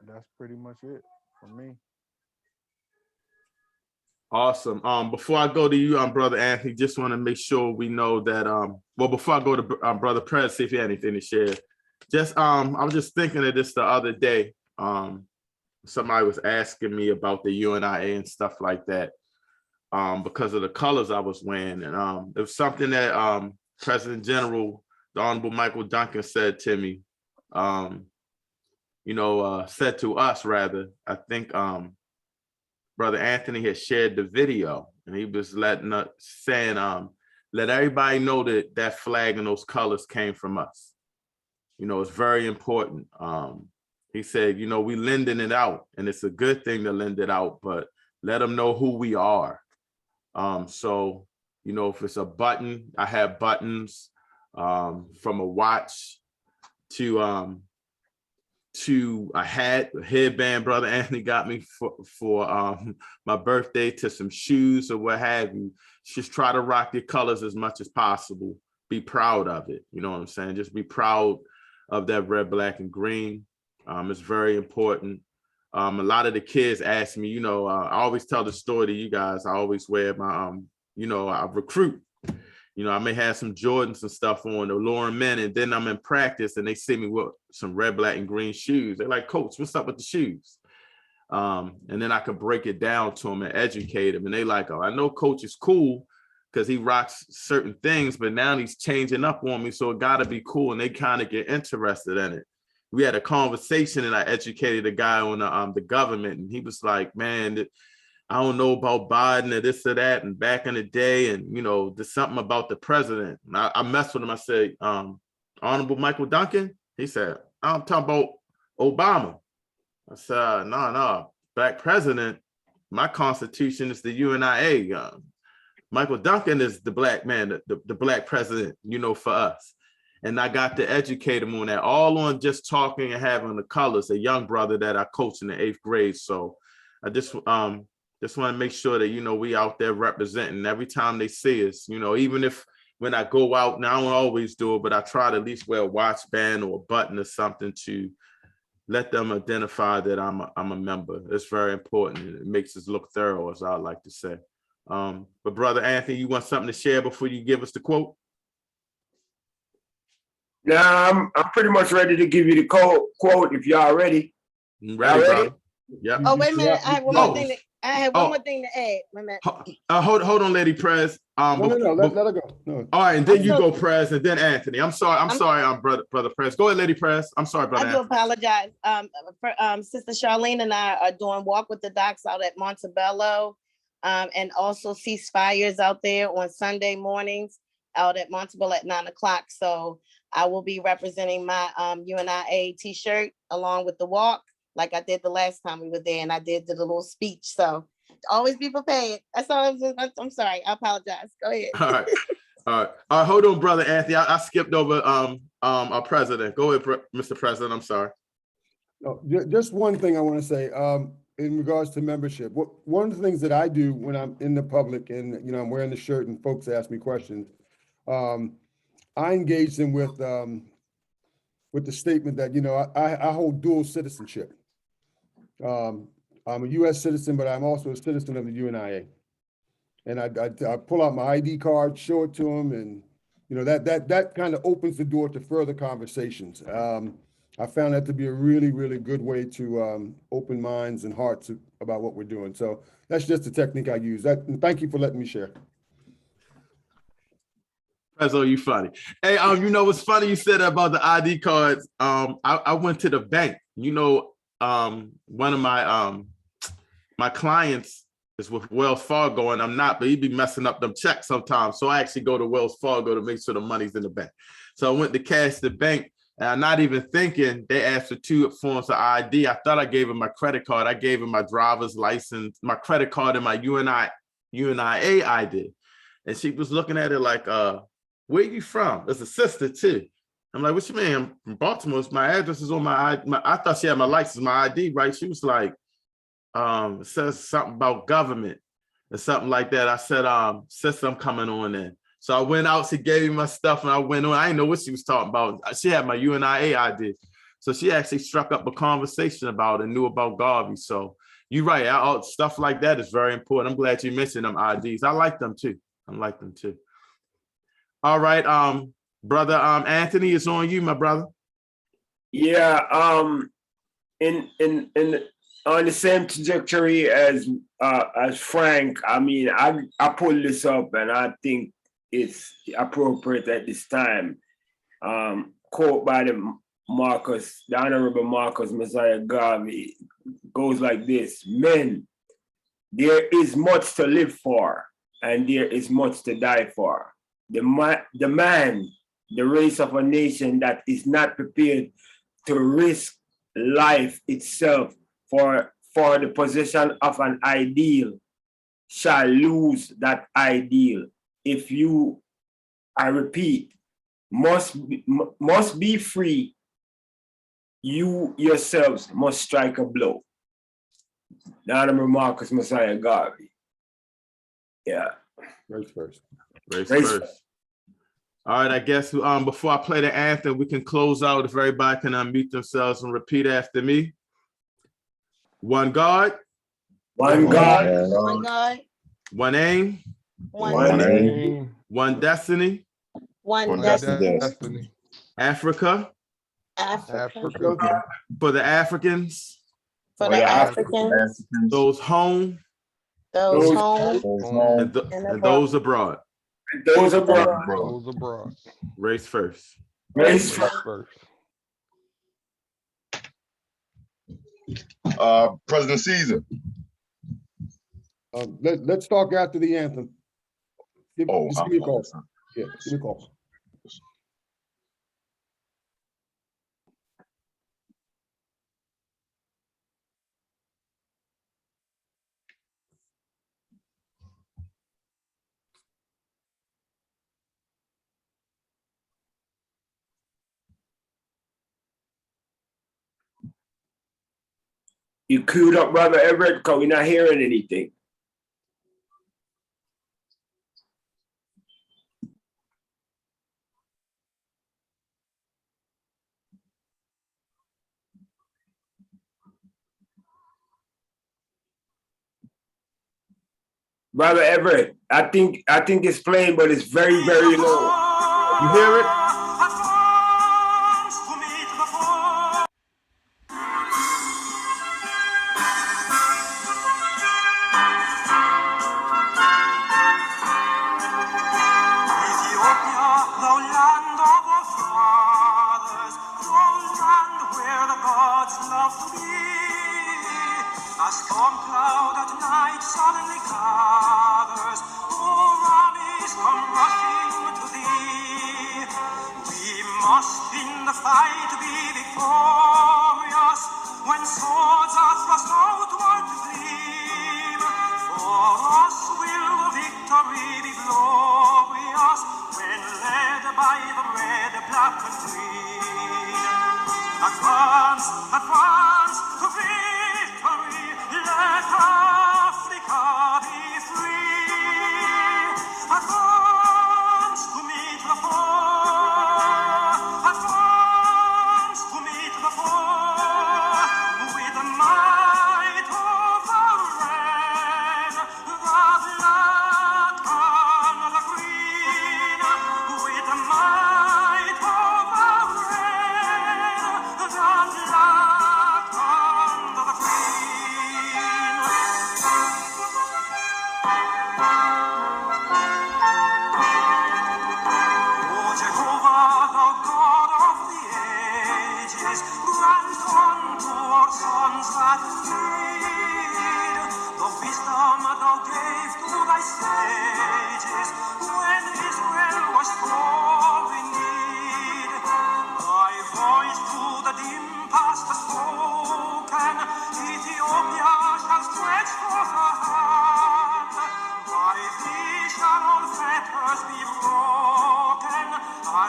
that's pretty much it for me.
Awesome. Before I go to you, Brother Anthony, just want to make sure we know that, well, before I go to Brother Prez, see if you had anything to share. Just, I was just thinking of this the other day. Somebody was asking me about the UNIA and stuff like that, because of the colors I was wearing. And it was something that President General, the Honorable Michael Duncan said to me, said to us rather. I think Brother Anthony had shared the video, and he was saying, let everybody know that that flag and those colors came from us. It's very important. He said, we lending it out, and it's a good thing to lend it out, but let them know who we are. So, if it's a button, I have buttons, from a watch to a hat, a headband Brother Anthony got me for my birthday, to some shoes or what have you. Just try to rock your colors as much as possible. Be proud of it. You know what I'm saying? Just be proud of that red, black, and green. It's very important. A lot of the kids ask me, I always tell the story to you guys. I always wear my, I recruit. I may have some Jordans and stuff on, or Lauren Men, and then I'm in practice and they see me with some red, black, and green shoes. They're like, Coach, what's up with the shoes? And then I could break it down to them and educate them. And they like, oh, I know Coach is cool because he rocks certain things, but now he's changing up on me, so it gotta be cool. And they kind of get interested in it. We had a conversation and I educated a guy on the government, and he was like, man, I don't know about Biden or this or that, and back in the day, and there's something about the president. And I messed with him. I said, Honorable Michael Duncan. He said, I'm talking about Obama. I said, no, black president. My constitution is the UNIA. Michael Duncan is the black man, the black president, for us. And I got to educate him on that, all on just talking and having the colors. A young brother that I coached in the 8th grade. So I just want to make sure that, we out there representing every time they see us, even if when I go out, now I don't always do it, but I try to at least wear a watch band or a button or something to let them identify that I'm a member. It's very important. It makes us look thorough, as I like to say. But Brother Anthony, you want something to share before you give us the quote?
Yeah, I'm pretty much ready to give you the quote if y'all ready.
Ready, brother. Yeah.
Oh, wait a minute. I have one more thing to add. Wait a minute.
Hold on, Lady Prez.
No, let her go. No.
All right, and then you go, Prez, and then Anthony. I'm sorry, brother Prez. Go ahead, Lady Prez. I'm sorry, brother.
I do apologize. Sister Charlene and I are doing Walk with the Docs out at Montebello, and also ceasefires out there on Sunday mornings out at Montebello at 9 o'clock. So I will be representing my UNIA t-shirt along with the walk, like I did the last time we were there, and I did the little speech. So always be prepared. That's all. I'm sorry. I apologize. Go ahead.
All right. Hold on, Brother Anthony. I skipped over our president. Go ahead, Mr. President. I'm sorry.
No, just one thing I want to say in regards to membership. One of the things that I do when I'm in the public and I'm wearing the shirt and folks ask me questions, I engage them with the statement that I hold dual citizenship. I'm a U.S. citizen, but I'm also a citizen of the UNIA. And I pull out my ID card, show it to them, and that kind of opens the door to further conversations. I found that to be a really, really good way to open minds and hearts about what we're doing. So that's just a technique I use. And thank you for letting me share.
Prezzo, you funny. Hey, what's funny you said about the ID cards. I went to the bank. One of my clients is with Wells Fargo, and I'm not, but he'd be messing up them checks sometimes. So I actually go to Wells Fargo to make sure the money's in the bank. So I went to cash the bank, And I'm not even thinking, they asked for 2 forms of ID. I thought I gave him my credit card. I gave him my driver's license, my credit card, and my UNIA ID. And she was looking at it like, where you from? It's a sister too. I'm like, what you mean? I'm from Baltimore. My address is on my I thought she had my license, my ID, right? She was like, it says something about government or something like that. I said, sister, I'm coming on in. So I went out, she gave me my stuff and I went on. I didn't know what she was talking about. She had my UNIA ID. So she actually struck up a conversation about it and knew about Garvey. So you're right. Stuff like that is very important. I'm glad you mentioned them IDs. I like them too. All right, brother Anthony, it's on you, my brother.
Yeah, in on the same trajectory as Frank. I mean, I pulled this up and I think it's appropriate at this time. Quote by the Honorable Marcus Messiah Garvey goes like this: men, there is much to live for, and there is much to die for. The man, the race of a nation that is not prepared to risk life itself for the possession of an ideal shall lose that ideal. If you, I repeat, must be free, you yourselves must strike a blow. The Honorable Marcus Messiah Garvey. Yeah.
Race first.
Race first. All right, I guess before I play the anthem, we can close out if everybody can unmute themselves and repeat after me. One God.
One God.
One God.
One aim.
One
Aim.
One destiny.
One destiny.
Destiny.
Africa.
Africa.
For the Africans.
For the Africans.
Those home.
Those home.
And those abroad.
Those abroad.
Those abroad.
Race first.
Race
first.
President Caesar.
Let's talk after the anthem. Give me a call. Yeah, give me a call.
You queued up, Brother Everett, because we're not hearing anything. Brother Everett, I think it's playing, but it's very, very low.
You hear it?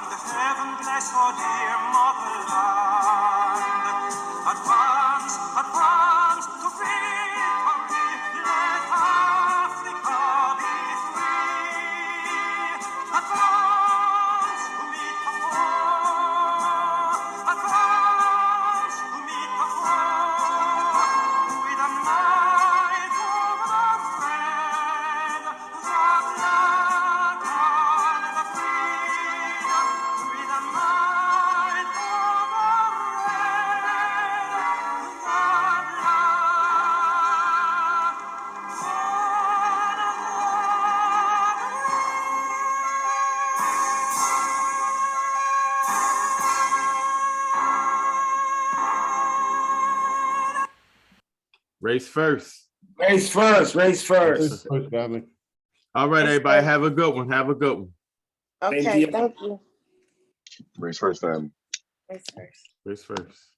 heaven bless our dear motherland. Advance, advance to victory, let Africa be free. Advance to meet the foe, advance to meet the foe, with a might of the red, the black and the green, with a might of the red, the black and the
Race first.
Race first, race first.
First, family.
All right,
Race
everybody,
first.
have a good one. Have a good one.
Okay,
you.
thank you.
Race first, family.
Race first.
Race first.